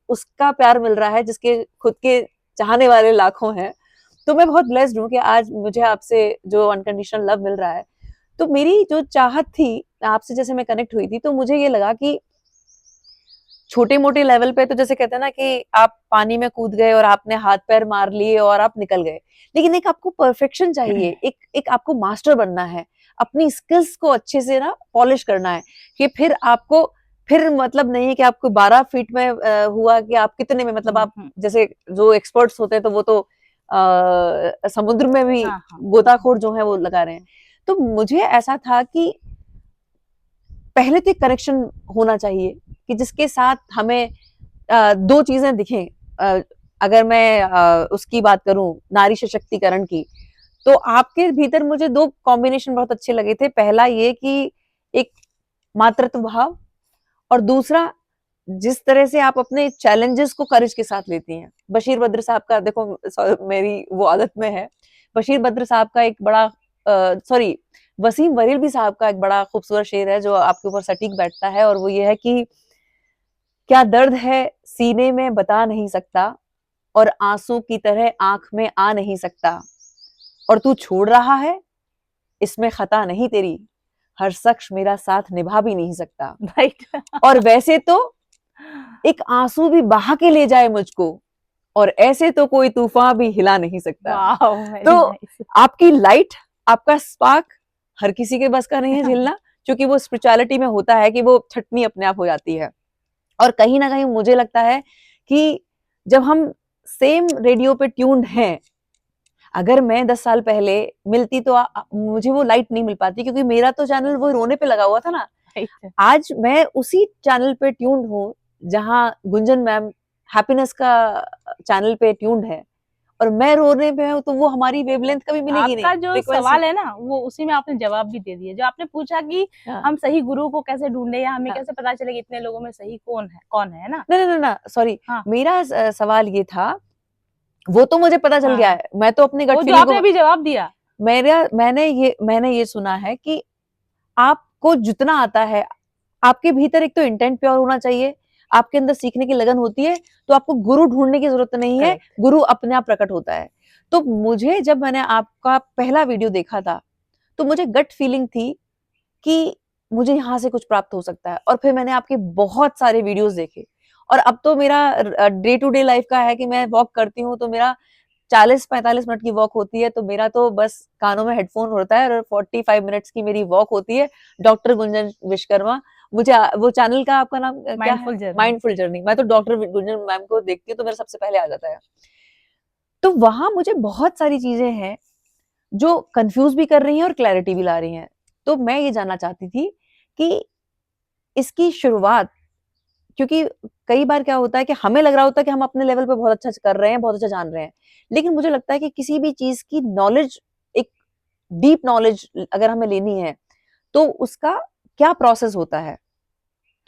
S1: उसका प्यार मिल रहा है जिसके खुद के चाहने वाले लाखों हैं, तो मैं बहुत ब्लेस्ड हूं कि आज मुझे आपसे जो अनकंडीशनल लव मिल रहा है। तो मेरी जो चाहत थी आपसे, जैसे मैं कनेक्ट हुई थी, तो मुझे ये लगा कि छोटे मोटे लेवल पे तो जैसे कहते हैं ना कि आप पानी में कूद गए और आपने हाथ पैर मार लिए और आप निकल गए, लेकिन एक आपको परफेक्शन चाहिए, एक आपको मास्टर बनना है, अपनी स्किल्स को अच्छे से ना पॉलिश करना है, कि फिर मतलब नहीं है कि आपको 12 फीट में हुआ कि आप कितने में, मतलब आप जैसे जो एक्सपर्ट्स होते हैं तो वो तो समुद्र में भी गोताखोर जो है वो लगा रहे हैं। तो मुझे ऐसा था कि पहले तो एक कनेक्शन होना चाहिए कि जिसके साथ हमें दो चीजें दिखें। अगर मैं उसकी बात करूं नारी सशक्तिकरण की, तो आपके भीतर मुझे 2 कॉम्बिनेशन बहुत अच्छे लगे थे। पहला ये कि एक मातृत्व भाव, और दूसरा जिस तरह से आप अपने चैलेंजेस को करेज के साथ लेती हैं। बशीर बद्र साहब का देखो, मेरी वो आदत में है, बशीर बद्र साहब का एक बड़ा सॉरी वसीम बरेलवी साहब का एक बड़ा खूबसूरत शेर है जो आपके ऊपर सटीक बैठता है, और वो ये है कि क्या दर्द है सीने में बता नहीं सकता, और आंसू की तरह आंख में आ नहीं सकता, और तू छोड़ रहा है इसमें खता नहीं तेरी, हर शख्स मेरा साथ निभा भी नहीं सकता।
S2: राइट।
S1: और वैसे तो एक आंसू भी बहा के ले जाए मुझको, और ऐसे तो कोई तूफान भी हिला नहीं सकता।
S2: वाओ, वेरी
S1: तो
S2: नाइस।
S1: आपकी लाइट, आपका स्पार्क हर किसी के बस का नहीं है झेलना, क्योंकि वो स्पिरिचुअलिटी में होता है कि वो छटनी अपने आप हो जाती है। और कहीं ना कहीं मुझे लगता है कि जब हम सेम रेडियो पे ट्यून्ड हैं, अगर मैं 10 साल पहले मिलती तो मुझे वो लाइट नहीं मिल पाती, क्योंकि मेरा तो चैनल वो रोने पे लगा हुआ था ना।
S2: राइट।
S1: आज मैं उसी चैनल पे ट्यून्ड हूँ जहां गुंजन मैम हैप्पीनेस का चैनल पे ट्यून्ड है, और मैं रोने पे हूँ, तो वो हमारी वेवलेंथ कभी मिलेगी नहीं।
S2: आपका जो
S1: frequency।
S2: सवाल है ना, वो उसी में आपने जवाब भी दे दिया। जो आपने पूछा कि
S1: हाँ।
S2: हम सही गुरु को कैसे ढूंढे, या हमें
S1: हाँ।
S2: कैसे पता चले कि इतने लोगों में सही कौन है ना।
S1: ना ना ना सॉरी,
S2: हाँ।
S1: मेरा सवाल ये था, वो तो मुझे पता चल गया
S2: हाँ।
S1: है, मैं तो अपनी गट
S2: वो जो
S1: फीलिंग
S2: आपने
S1: को
S2: अभी जवाब दिया।
S1: मैंने ये सुना है कि आपको जितना आता है, आपके भीतर एक तो इंटेंट प्योर होना चाहिए, आपके अंदर सीखने की लगन होती है, तो आपको गुरु ढूंढने की जरूरत नहीं है,
S2: Correct.
S1: गुरु अपने आप प्रकट होता है। तो मुझे जब मैंने आपका पहला वीडियो देखा था, तो मुझे गट फीलिंग थी कि मुझे यहाँ से कुछ प्राप्त हो सकता है, और फिर मैंने आपके बहुत सारे वीडियोस देखे, और अब तो मेरा डे टू डे लाइफ का है कि मैं वॉक करती हूँ, तो मेरा 40-45 मिनट की वॉक होती है, तो मेरा तो बस कानों में हेडफोन होता है, और 45 मिनट्स की मेरी वॉक होती है। डॉक्टर गुंजन विश्वकर्मा, मुझे वो चैनल का आपका नाम क्या है?
S2: Mindful journey.
S1: Mindful journey. मैं तो डॉक्टर गुंजन मैम को देखती हूँ तो मेरा सबसे पहले आ जाता है। तो वहां मुझे बहुत सारी चीजें हैं जो कंफ्यूज भी कर रही हैं और क्लैरिटी भी ला रही हैं। तो मैं ये जानना चाहती थी कि इसकी शुरुआत, क्योंकि कई बार क्या होता है कि हमें लग रहा होता है कि हम अपने लेवल पे बहुत अच्छा कर रहे हैं, बहुत अच्छा जान रहे हैं, लेकिन मुझे लगता है कि किसी भी चीज की नॉलेज, एक डीप नॉलेज अगर हमें लेनी है, तो उसका क्या प्रोसेस होता है।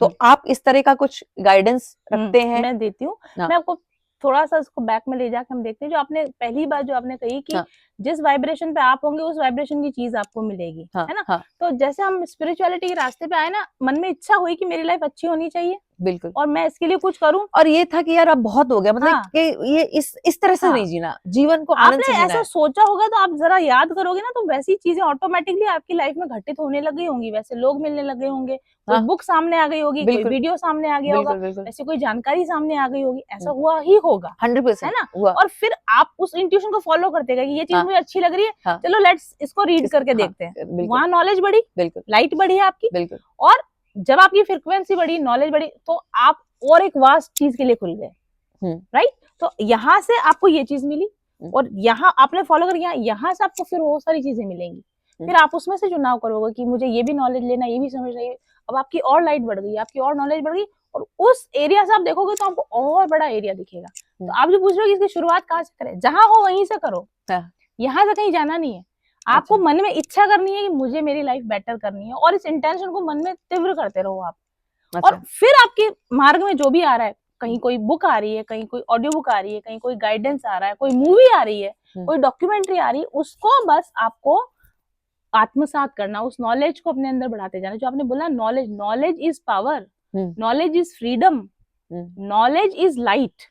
S1: तो आप इस तरह का कुछ गाइडेंस रखते हैं?
S2: मैं देती हूँ।
S1: हाँ।
S2: मैं आपको थोड़ा सा इसको बैक में ले जाकर हम देखते हैं। जो आपने पहली बार जो आपने कही कि
S1: हाँ।
S2: जिस वाइब्रेशन पे आप होंगे उस वाइब्रेशन की चीज आपको मिलेगी।
S1: हाँ।
S2: है ना।
S1: हाँ।
S2: तो जैसे हम स्पिरिचुअलिटी के रास्ते पे आए ना, मन में इच्छा हुई कि मेरी लाइफ अच्छी होनी चाहिए
S1: बिल्कुल।
S2: और मैं इसके लिए कुछ करूं।
S1: और ये था कि यार अब बहुत हो गया, मतलब
S2: हाँ।
S1: कि ये इस तरह से
S2: हाँ।
S1: नहीं जीना, जीवन को आनंद
S2: आपने
S1: से जीना
S2: ऐसा
S1: है।
S2: सोचा होगा तो आप जरा याद करोगे ना, तो वैसी चीजें ऑटोमेटिकली आपकी लाइफ में घटित होने लग गई होंगी। वैसे लोग मिलने लगे होंगे, कोई
S1: हाँ।
S2: बुक सामने आ गई होगी, कोई
S1: बिल्कुल
S2: वीडियो सामने आ गया होगा,
S1: बिल्कुल बिल्कुल
S2: वैसे कोई जानकारी सामने आ गई होगी। ऐसा हुआ ही होगा, है
S1: 100%
S2: ना।
S1: हुआ।
S2: और फिर आप उस इंट्यूशन को फॉलो करते गए कि ये चीज
S1: हाँ।
S2: मुझे अच्छी लग रही है,
S1: हाँ।
S2: चलो लेट्स इसको रीड करके
S1: हाँ,
S2: देखते हैं।
S1: बिल्कुल
S2: वहां नॉलेज बढ़ी,
S1: बिल्कुल
S2: लाइट बढ़ी है आपकी,
S1: बिल्कुल।
S2: और जब आपकी फ्रिक्वेंसी बढ़ी, नॉलेज बढ़ी, तो आप और एक वास्ट चीज के लिए खुल गए। राइट। तो यहाँ से आपको ये चीज मिली, और यहाँ आपने फॉलो कर किया, यहाँ से आपको फिर बहुत सारी चीजें मिलेंगी। फिर आप उसमें से चुनाव करोगे कि मुझे ये भी नॉलेज लेना, ये भी समझना, ये अब आपकी और लाइट बढ़ गई, आपकी और नॉलेज बढ़ गई, और उस एरिया से आप देखोगे तो आपको और बड़ा एरिया दिखेगा। तो आप जो पूछ रहे हो कि इसकी शुरुआत कहाँ से करें, जहां हो वहीं से करो। यहाँ से कहीं जाना नहीं है। आपको मन में इच्छा करनी है कि मुझे मेरी लाइफ बेटर करनी है, और इस इंटेंशन को मन में तीव्र करते रहो आप। और फिर आपके मार्ग में जो भी आ रहा है, कहीं कोई बुक आ रही है, कहीं कोई ऑडियो बुक आ रही है, कहीं कोई गाइडेंस आ रहा है, कोई मूवी आ रही है, कोई डॉक्यूमेंट्री आ रही है, उसको बस आपको आत्मसात करना, उस नॉलेज को अपने अंदर बढ़ाते जाना। जो आपने बोला knowledge is power, knowledge is freedom, knowledge is light,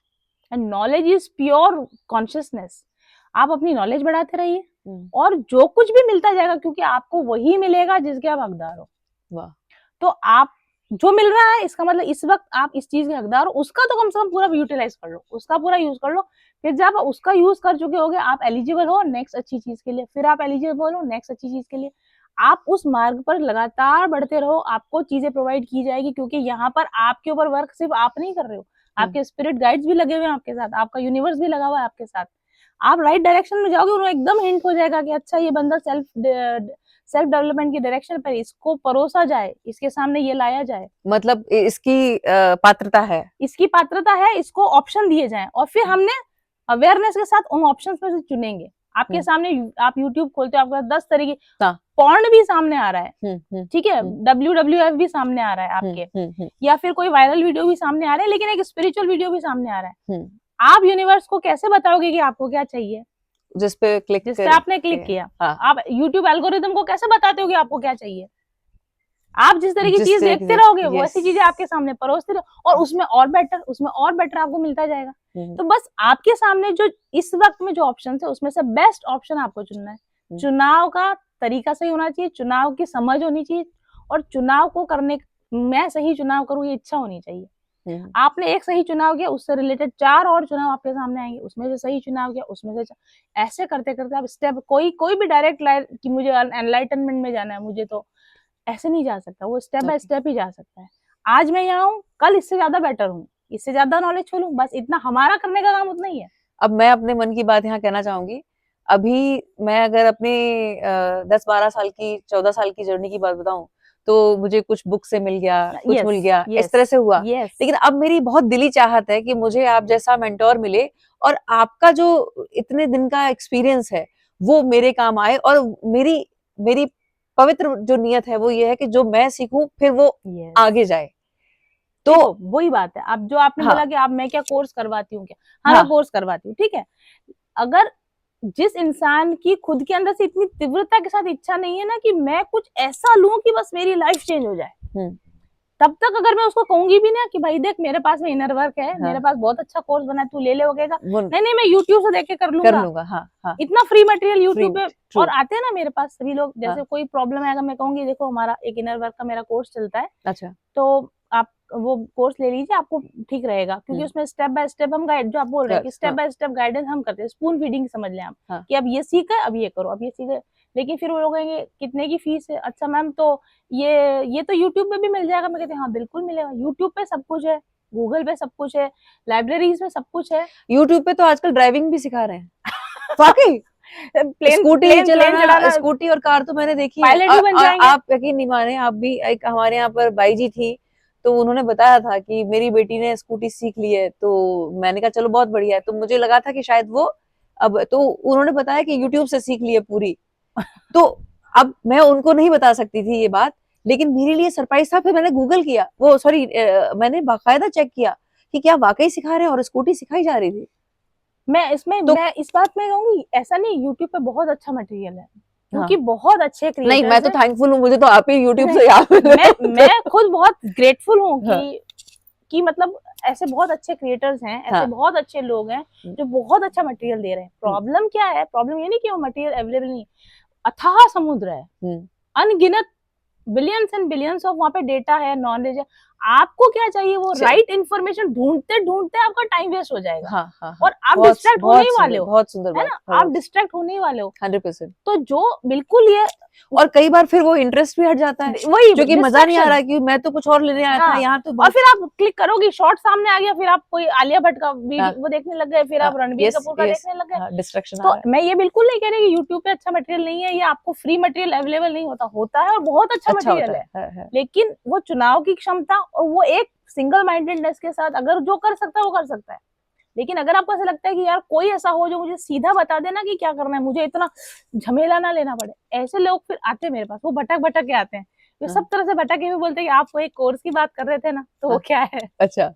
S2: and knowledge is pure consciousness. आप अपनी नॉलेज बढ़ाते रहिए, और जो कुछ भी मिलता जाएगा, क्योंकि आपको वही मिलेगा जिसके आप हकदार हो। वाह। तो आप जो मिल रहा है, इसका मतलब इस वक्त आप इस चीज के हकदार हो, उसका तो कम से कम पूरा यूटिलाइज कर लो, उसका पूरा यूज कर लो। फिर जब उसका यूज कर चुके होगे, आप एलिजिबल हो नेक्स्ट अच्छी चीज के लिए, फिर आप एलिजिबल हो नेक्स्ट अच्छी चीज के लिए। आप उस मार्ग पर लगातार बढ़ते रहो, आपको चीजें प्रोवाइड की जाएगी, क्योंकि यहाँ पर आपके ऊपर वर्क सिर्फ आप नहीं कर रहे हो, आपके स्पिरिट गाइड्स भी लगे हुए हैं आपके साथ, आपका यूनिवर्स भी लगा हुआ है आपके साथ। आप राइट डायरेक्शन में जाओगे, उन्हें एकदम हिंट हो जाएगा कि अच्छा ये बंदा सेल्फ डेवलपमेंट की डायरेक्शन पर, इसको परोसा जाए, इसके सामने ये लाया जाए,
S1: मतलब इसकी पात्रता है,
S2: इसकी पात्रता है, इसको ऑप्शन दिए जाएं, और फिर हमने अवेयरनेस के साथ उन ऑप्शंस में से चुनेंगे। आपके सामने आप YouTube खोलते हो, आपका 10 तरीके
S1: हाँ।
S2: पॉर्न भी सामने आ रहा है, ठीक है, WWF भी सामने आ रहा है आपके, या फिर कोई वायरल वीडियो भी सामने आ रहा है, लेकिन एक स्पिरिचुअल वीडियो भी सामने आ रहा है। आप यूनिवर्स को कैसे बताओगे कि आपको क्या चाहिए? जिस पे आपने क्लिक किया। हाँ। आप YouTube एल्गोरिदम को कैसे बताते हो कि आपको क्या चाहिए? आप जिस तरह की चीज देखते रहोगे वैसी चीजें आपके सामने परोसते रहो, और उसमें और बेटर आपको मिलता जाएगा। तो बस आपके सामने जो इस वक्त में जो ऑप्शन है उसमें से बेस्ट ऑप्शन आपको चुनना है। चुनाव का तरीका सही होना चाहिए, चुनाव की समझ होनी चाहिए, और चुनाव को करने, मैं सही चुनाव करूँ ये इच्छा होनी चाहिए। आपने एक सही चुनाव किया, उससे रिलेटेड 4 और चुनाव आपके सामने आएंगे, उसमें से सही चुनाव किया, उसमें से ऐसे करते करते आप स्टेप, कोई भी डायरेक्ट लाइन कि मुझे एनलाइटनमेंट में जाना है, मुझे तो ऐसे नहीं जा सकता, वो स्टेप बाय स्टेप ही जा सकता है। आज मैं यहाँ हूँ, कल इससे ज्यादा बेटर हूँ, इससे ज्यादा नॉलेज खोलूं, बस इतना हमारा करने का काम उतना ही है।
S1: अब मैं अपने मन की बात यहाँ कहना चाहूंगी। अभी मैं अगर अपने 10-12 साल की 14 साल की जर्नी की बात बताऊं तो मुझे कुछ बुक से मिल गया, कुछ मिल गया, इस तरह से हुआ। लेकिन अब मेरी बहुत दिली चाहत है कि मुझे आप जैसा मेंटोर मिले, और आपका जो इतने दिन का एक्सपीरियंस है वो मेरे काम आए, और मेरी पवित्र जो नियत है वो ये है कि जो मैं सीखूं फिर वो आगे जाए।
S2: तो वही बात है। अब जो आपने बोला कि आप, मैं क्या कोर्स करवाती हूँ क्या? हाँ, मैं कोर्स करवाती हूँ, ठीक है। अगर जिस इंसान की खुद के अंदर से इतनी तीव्रता के साथ इच्छा नहीं है ना कि मैं कुछ ऐसा लूं कि बस मेरी लाइफ चेंज हो जाए, तब तक अगर मैं उसको कहूंगी भी ना कि भाई देख मेरे पास में इनर वर्क है, मेरे पास बहुत अच्छा कोर्स बना है, तू ले वगैरह, नहीं मैं YouTube से देख के कर लूंगा। हाँ। इतना फ्री मटेरियल YouTube पे और आते हैं ना मेरे पास सभी लोग। जैसे कोई प्रॉब्लम है, अगर मैं कहूंगी देखो हमारा एक इनर वर्क का मेरा कोर्स चलता है, अच्छा, तो आप वो कोर्स ले लीजिए, आपको ठीक रहेगा, क्योंकि उसमें स्टेप बाय स्टेप हम गाइड, जो आप बोल रहे हैं कि स्टेप बाय स्टेप गाइडेंस हम करते हैं, स्पून फीडिंग समझ लें आप, कि अब ये सीखा है, अब ये करो, अब ये सीखे। लेकिन फिर वो लोग कहेंगे कितने की फीस है? अच्छा मैम, तो ये तो यूट्यूब पे भी मिल जाएगा। मैं कहती हूँ हाँ बिल्कुल मिलेगा, यूट्यूब पे सब कुछ है, गूगल पे सब कुछ है, लाइब्रेरीज में सब कुछ है।
S1: यूट्यूब पे तो आजकल ड्राइविंग भी सिखा रहे हैं वाकई। स्कूटी चलाना, स्कूटी और कार तो मैंने देखी है। आप यकीन नहीं माने, आप भी, एक हमारे यहाँ पर बाई जी थी, तो उन्होंने बताया था कि मेरी बेटी ने स्कूटी सीख ली है। तो मैंने कहा चलो बहुत बढ़िया है। तो मुझे लगा था कि शायद वो अब, तो उन्होंने बताया कि यूट्यूब से सीख ली है पूरी। तो अब मैं उनको नहीं बता सकती थी ये बात, लेकिन मेरे लिए सरप्राइज था। फिर मैंने गूगल किया, वो सॉरी मैंने बाकायदा चेक किया कि क्या वाकई सिखा रहे हैं, और स्कूटी सिखाई जा रही थी।
S2: मैं इस बात में कहूंगी, ऐसा नहीं, यूट्यूब पे बहुत अच्छा मटेरियल है, क्योंकि बहुत अच्छे क्रिएटर्स
S1: नहीं, मैं तो थैंकफुल हूँ, मुझे तो आप ही यूट्यूब से याद
S2: मैं खुद बहुत ग्रेटफुल हूँ कि मतलब ऐसे बहुत अच्छे क्रिएटर्स हैं, ऐसे बहुत अच्छे लोग हैं जो बहुत अच्छा मटेरियल दे रहे हैं। प्रॉब्लम क्या है? प्रॉब्लम ये नहीं कि वो मटेरियल अवेलेबल नहीं, अथाह समुद्र है, अनगिनत बिलियंस एंड बिलियंस ऑफ वहाँ पे डेटा है, नॉलेज है। आपको क्या चाहिए? वो राइट इन्फॉर्मेशन ढूंढते ढूंढते आपका टाइम वेस्ट हो जाएगा। हाँ, और आप डिस्ट्रैक्ट होने ही वाले हो।
S1: बहुत सुंदर
S2: है ना, आप डिस्ट्रैक्ट होने ही वाले हो
S1: 100%।
S2: तो जो बिल्कुल ये,
S1: और कई बार फिर वो इंटरेस्ट भी हट जाता है, वही जो कि मजा नहीं आ रहा कि मैं तो कुछ और लेने आया था यहाँ तो।
S2: और फिर आप क्लिक करोगे, शॉर्ट सामने आ गया, फिर आप कोई आलिया भट्ट का वीडियो वो देखने लग गए, फिर आप रणबीर कपूर का देखने लग गए,
S1: डिस्ट्रैक्शन।
S2: तो मैं ये बिल्कुल नहीं कह रही कि यूट्यूब पे अच्छा मटेरियल नहीं है, या आपको फ्री मटेरियल अवेलेबल नहीं होता है, और बहुत अच्छा मटेरियल है। लेकिन वो चुनाव की क्षमता और वो एक सिंगल माइंडेडनेस के साथ अगर जो कर सकता है वो कर सकता है। लेकिन अगर आपको ऐसा लगता है कि यार कोई ऐसा हो जो मुझे सीधा बता देना कि क्या करना है, मुझे इतना झमेला ना लेना पड़े, ऐसे लोग फिर आते हैं मेरे पास, वो भटक भटक के आते हैं, वो सब तरह से भटक के भी बोलते हैं कि आप कोई कोर्स की बात कर रहे थे ना, तो वो क्या है।
S1: अच्छा,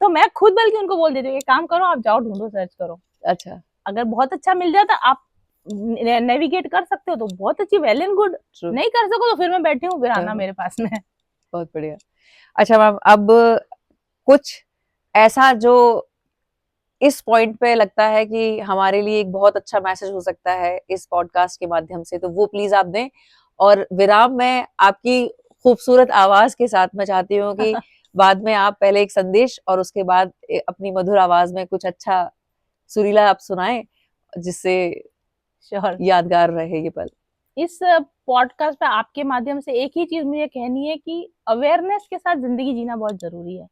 S2: तो मैं खुद बल्कि उनको बोल देती हूँ एक काम करो, आप जाओ ढूंढो, सर्च करो।
S1: अच्छा,
S2: अगर बहुत अच्छा मिल जाता, आप नेविगेट कर सकते हो तो बहुत अच्छी, वेल एंड गुड। नहीं कर सको तो फिर मैं बैठी हूँ, फिर आना मेरे पास में।
S1: बहुत बढ़िया। अच्छा मैम, अब कुछ ऐसा जो इस पॉइंट पे लगता है कि हमारे लिए एक बहुत अच्छा मैसेज हो सकता है इस पॉडकास्ट के माध्यम से, तो वो प्लीज आप दें। और विराम, मैं आपकी खूबसूरत आवाज के साथ मैं चाहती हूँ कि बाद में आप पहले एक संदेश और उसके बाद अपनी मधुर आवाज में कुछ अच्छा सुरीला आप सुनाएं, जिससे यादगार रहे ये पल।
S2: इस पॉडकास्ट पे आपके माध्यम से एक ही चीज मुझे कहनी है कि अवेयरनेस के साथ जिंदगी जीना बहुत जरूरी है।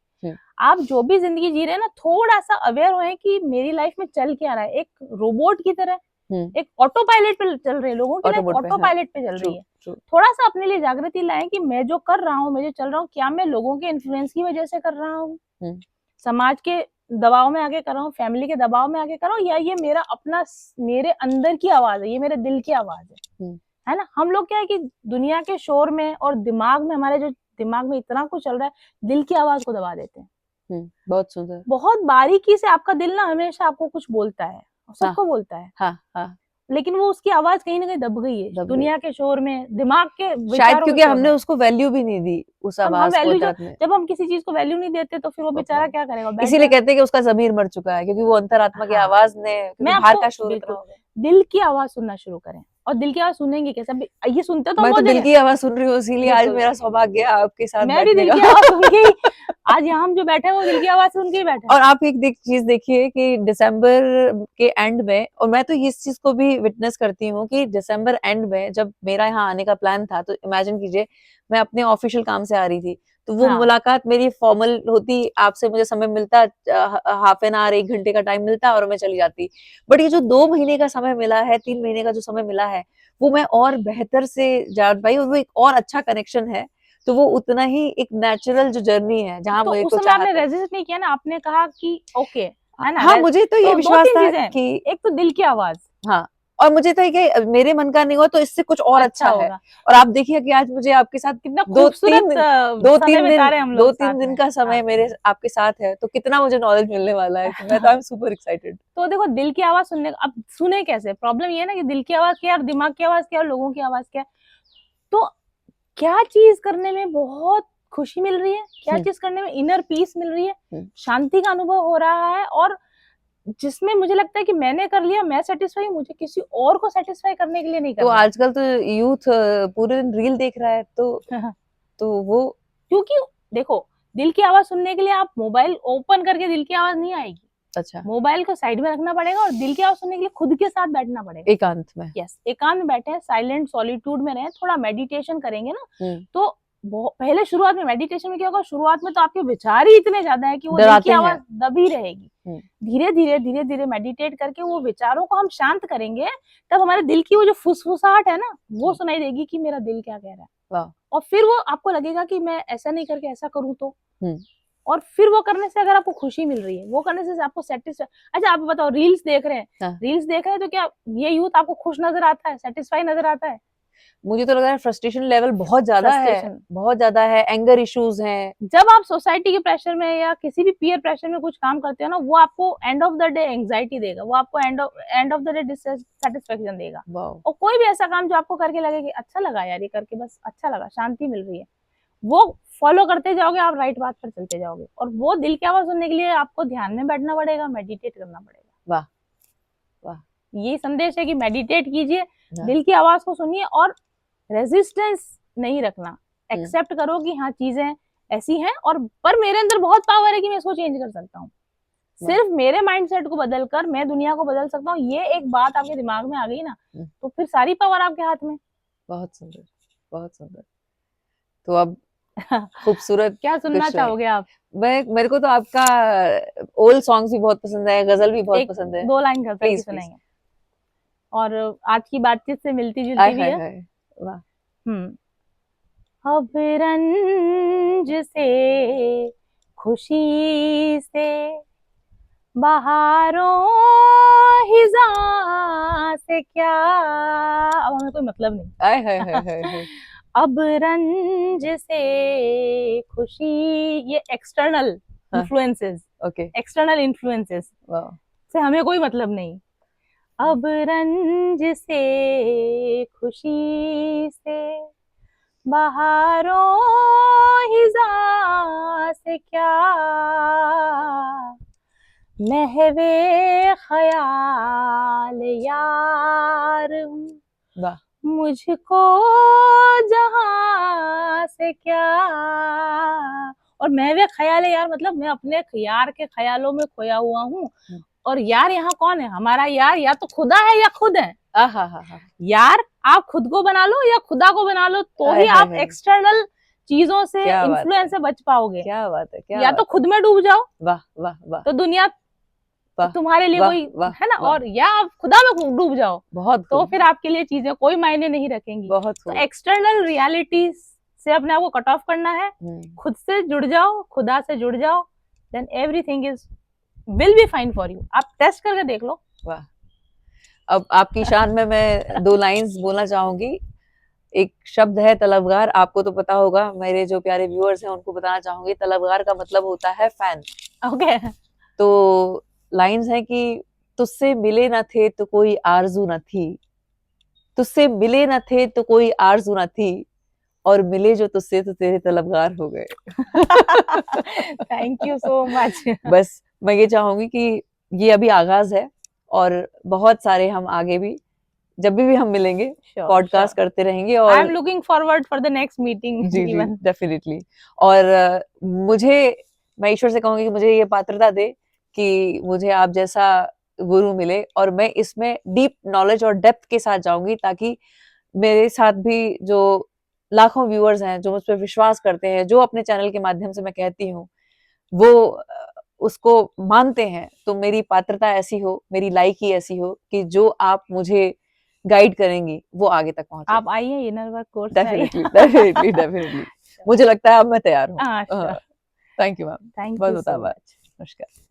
S2: आप जो भी जिंदगी जी रहे हैं ना, थोड़ा सा अवेयर होए कि मेरी लाइफ में चल क्या रहा है। एक रोबोट की तरह, एक ऑटो पायलट पे चल रहे हैं, लोगों की लाइफ ऑटो पायलट पे चल रही है। थोड़ा सा अपने लिए जागृति लाएं कि मैं जो कर रहा हूँ, मैं जो चल रहा हूँ, क्या मैं लोगों के इन्फ्लुएंस की वजह से कर रहा हूँ, समाज के दबाव में आके कर रहा हूँ, फैमिली के दबाव में आके कर रहा हूँ, या ये मेरा अपना मेरे अंदर की आवाज है, ये मेरे दिल की आवाज है ना। हम लोग क्या है कि दुनिया के शोर में और दिमाग में, हमारे जो दिमाग में इतना कुछ चल रहा है, दिल की आवाज को दबा देते हैं।
S1: बहुत सुंदर।
S2: बहुत बारीकी से आपका दिल ना हमेशा आपको कुछ बोलता है, सबको बोलता है,
S1: हाँ।
S2: लेकिन वो उसकी आवाज कहीं ना कहीं दब गई है दुनिया के शोर में, दिमाग के
S1: शायद क्योंकि हमने उसको वैल्यू भी नहीं दी उस आवाज को।
S2: जब हम किसी चीज को वैल्यू नहीं देते तो फिर वो बेचारा क्या करेगा।
S1: इसीलिए कहते हैं कि उसका ज़मीर मर चुका है, क्योंकि वो अंतरात्मा की आवाज ने, बाहर का शोर इतना हो गया।
S2: दिल की आवाज सुनना शुरू करें, और दिल की आवाज सुनेंगे कैसे? ये सुनते तो
S1: मैं तो दिल की आवाज सुन रही हूँ, इसीलिए आज मेरा सौभाग्य है आपके साथ
S2: मैं भी दिल की आवाज सुन के आज यहाँ हम जो बैठे हैं वो दिल की आवाज सुन के ही बैठे।
S1: और आप एक चीज देखिए कि दिसंबर के एंड में, और मैं तो इस चीज को भी विटनेस करती हूँ कि दिसंबर एंड में जब मेरा यहाँ आने का प्लान था, तो इमेजिन कीजिए मैं अपने ऑफिशियल काम से आ रही थी, तो वो मुलाकात मेरी फॉर्मल होती, आपसे मुझे समय मिलता, हाफ एन आवर 1 घंटे का टाइम मिलता और मैं चली जाती। बट ये जो 2 महीने का समय मिला है, 3 महीने का जो समय मिला है, वो मैं और बेहतर से जान पाई, और वो एक और अच्छा कनेक्शन है। तो वो उतना ही एक नेचुरल जो जर्नी है, जहाँ
S2: तो
S1: मुझे
S2: उस समय आपने रेजिस्ट नहीं किया ना, आपने कहा कि ओके है ना।
S1: हाँ, मुझे तो ये विश्वास था कि
S2: एक तो दिल की आवाज,
S1: हाँ, और मुझे था कि मेरे मन का नहीं हुआ तो इससे कुछ और अच्छा है। और आप देखिए कि आज मुझे आपके साथ
S2: कितना खूबसूरत
S1: 2-3 दिन का समय मेरे आपके साथ है, तो कितना मुझे नॉलेज मिलने वाला है। मैं तो आई एम सुपर एक्साइटेड।
S2: तो देखो, दिल की आवाज सुनने, अब सुने कैसे? प्रॉब्लम ये है ना कि दिल की आवाज क्या और दिमाग की आवाज क्या और लोगों की आवाज क्या। तो क्या चीज करने में बहुत खुशी मिल रही है, क्या चीज करने में इनर पीस मिल रही है, शांति का अनुभव हो रहा है, और जिसमें मुझे लगता है कि मैंने कर लिया, मैं सेटिस्फाई, मुझे किसी और को सेटिस्फाई करने के लिए नहीं करना।
S1: तो आजकल तो यूथ पूरे दिन रील देख रहा है, तो वो,
S2: क्योंकि देखो, दिल की आवाज सुनने के लिए आप मोबाइल ओपन करके दिल की आवाज नहीं आएगी।
S1: अच्छा,
S2: मोबाइल को साइड में रखना पड़ेगा और दिल की आवाज सुनने के लिए खुद के साथ बैठना पड़ेगा,
S1: एकांत में।
S2: यस, एकांत में बैठे, साइलेंट सॉलिट्यूड में रहे, थोड़ा मेडिटेशन करेंगे ना, तो पहले शुरुआत में मेडिटेशन में क्या होगा, शुरुआत में तो आपके विचार ही इतने ज्यादा है कि वो दिल की आवाज दबी रहेगी। धीरे धीरे मेडिटेट करके वो विचारों को हम शांत करेंगे, तब हमारे दिल की वो जो फुसफुसाहट है ना, वो सुनाई देगी कि मेरा दिल क्या कह रहा है। और फिर वो आपको लगेगा कि मैं ऐसा नहीं करके ऐसा करूं तो, और फिर वो करने से अगर आपको खुशी मिल रही है, वो करने से आपको सेटिस्फाई। अच्छा, आप बताओ, रील्स देख रहे हैं, रील्स देख रहे हैं, तो क्या ये यूथ आपको खुश नजर आता है, सेटिस्फाई नजर आता है?
S1: मुझे तो लग रहा है फ्रस्ट्रेशन लेवल बहुत ज्यादा है, एंगर इश्यूज हैं।
S2: जब आप सोसाइटी के प्रेशर में या किसी भी पीयर प्रेशर में कुछ काम करते हो ना, वो आपको end of the day anxiety देगा, वो आपको end of the day dissatisfaction देगा। और कोई भी ऐसा काम जो आपको करके लगे कि अच्छा लगा यार, ये करके बस अच्छा लगा, शांति मिल रही है, वो फॉलो करते जाओगे आप, राइट बात पर चलते जाओगे। और वो दिल की आवाज सुनने के लिए आपको ध्यान में बैठना पड़ेगा, मेडिटेट करना पड़ेगा।
S1: वाह वाह,
S2: ये संदेश है कि मेडिटेट कीजिए, दिल की आवाज को सुनिए, और रेजिस्टेंस नहीं रखना, एक्सेप्ट करो कि हाँ चीजें ऐसी हैं, और पर मेरे अंदर बहुत पावर है कि मैं इसको चेंज कर सकता हूँ, सिर्फ मेरे माइंडसेट को बदलकर मैं दुनिया को बदल सकता हूँ। ये एक बात आपके दिमाग में आ गई ना, तो फिर सारी पावर आपके हाथ में।
S1: बहुत सुंदर, बहुत सुंदर। तो अब खूबसूरत
S2: क्या सुनना चाहोगे आप?
S1: मेरे को तो आपका ओल्ड सॉन्ग्स भी बहुत पसंद है, गजल भी बहुत पसंद है।
S2: 2 लाइन गजल की सुनाएंगे, और आज की बातचीत से मिलती जुलती भी है।
S1: वाह।
S2: अब रंज से खुशी से बहारों हिज़ा से क्या, अब हमें कोई मतलब नहीं। अब रंज से खुशी, ये एक्सटर्नल इन्फ्लुएंसेस, एक्सटर्नल इन्फ्लुएंसेस से हमें कोई मतलब नहीं। अब रंज से खुशी से बहारों हिज़ा से क्या, महवे ख्याल यार मुझको जहां से क्या। और महवे ख्याल यार मतलब मैं अपने यार के ख्यालों में खोया हुआ हूँ, और यार यहाँ कौन है? हमारा यार या तो खुदा है या खुद है। यार आप खुद को बना लो या खुदा को बना लो, तो ही आप एक्सटर्नल चीजों से, इन्फ्लुएंस से बच पाओगे।
S1: क्या बात है, क्या
S2: या तो खुद में डूब जाओ,
S1: वाह वाह वाह,
S2: तो दुनिया तुम्हारे लिए कोई है ना, और या आप खुदा में डूब जाओ, बहुत तो फिर आपके लिए चीजें कोई मायने नहीं रखेंगी। तो एक्सटर्नल रियलिटी से अपने आप को कट ऑफ करना है, खुद से जुड़ जाओ, खुदा से जुड़ जाओ, then everything is will be fine for you. आप टेस्ट करके देख लो।
S1: वाह, अब आपकी शान में मैं 2 लाइंस बोलना चाहूंगी। एक शब्द है तलबगार, आपको तो पता होगा, मेरे जो प्यारे व्यूअर्स हैं उनको बताना चाहूंगी, तलबगार का मतलब होता है फैन।
S2: ओके।
S1: तो लाइंस है कि तुझसे मिले न थे तो कोई आरजू न थी, तुझसे मिले न थे तो कोई आरजू न थी, और मिले जो तुझसे तो तेरे तलबगार हो गए।
S2: Thank you so much.
S1: बस मैं ये चाहूंगी कि ये अभी आगाज है, और बहुत सारे हम आगे भी जब भी हम मिलेंगे पॉडकास्ट करते रहेंगे। और
S2: I am looking forward for the next meeting.
S1: जी जी डेफिनेटली। और मैं ईश्वर से कहूंगी कि मुझे ये पात्रता दे कि मुझे आप जैसा गुरु मिले, और मैं इसमें डीप नॉलेज और डेप्थ के साथ जाऊंगी, ताकि मेरे साथ भी जो लाखों व्यूअर्स हैं जो मुझ पर विश्वास करते हैं, जो अपने चैनल के माध्यम से मैं कहती हूँ वो उसको मानते हैं, तो मेरी पात्रता ऐसी हो, मेरी लायकी ऐसी हो कि जो आप मुझे गाइड करेंगी वो आगे तक पहुंचे।
S2: आप आइए inner work course.
S1: Definitely definitely definitely. मुझे लगता है अब मैं तैयार हूँ।
S2: हाँ,
S1: थैंक यू मैम,
S2: थैंक
S1: बहुत
S2: यू
S1: बहुत
S2: सो
S1: आभार।
S2: मच।
S1: नमस्कार।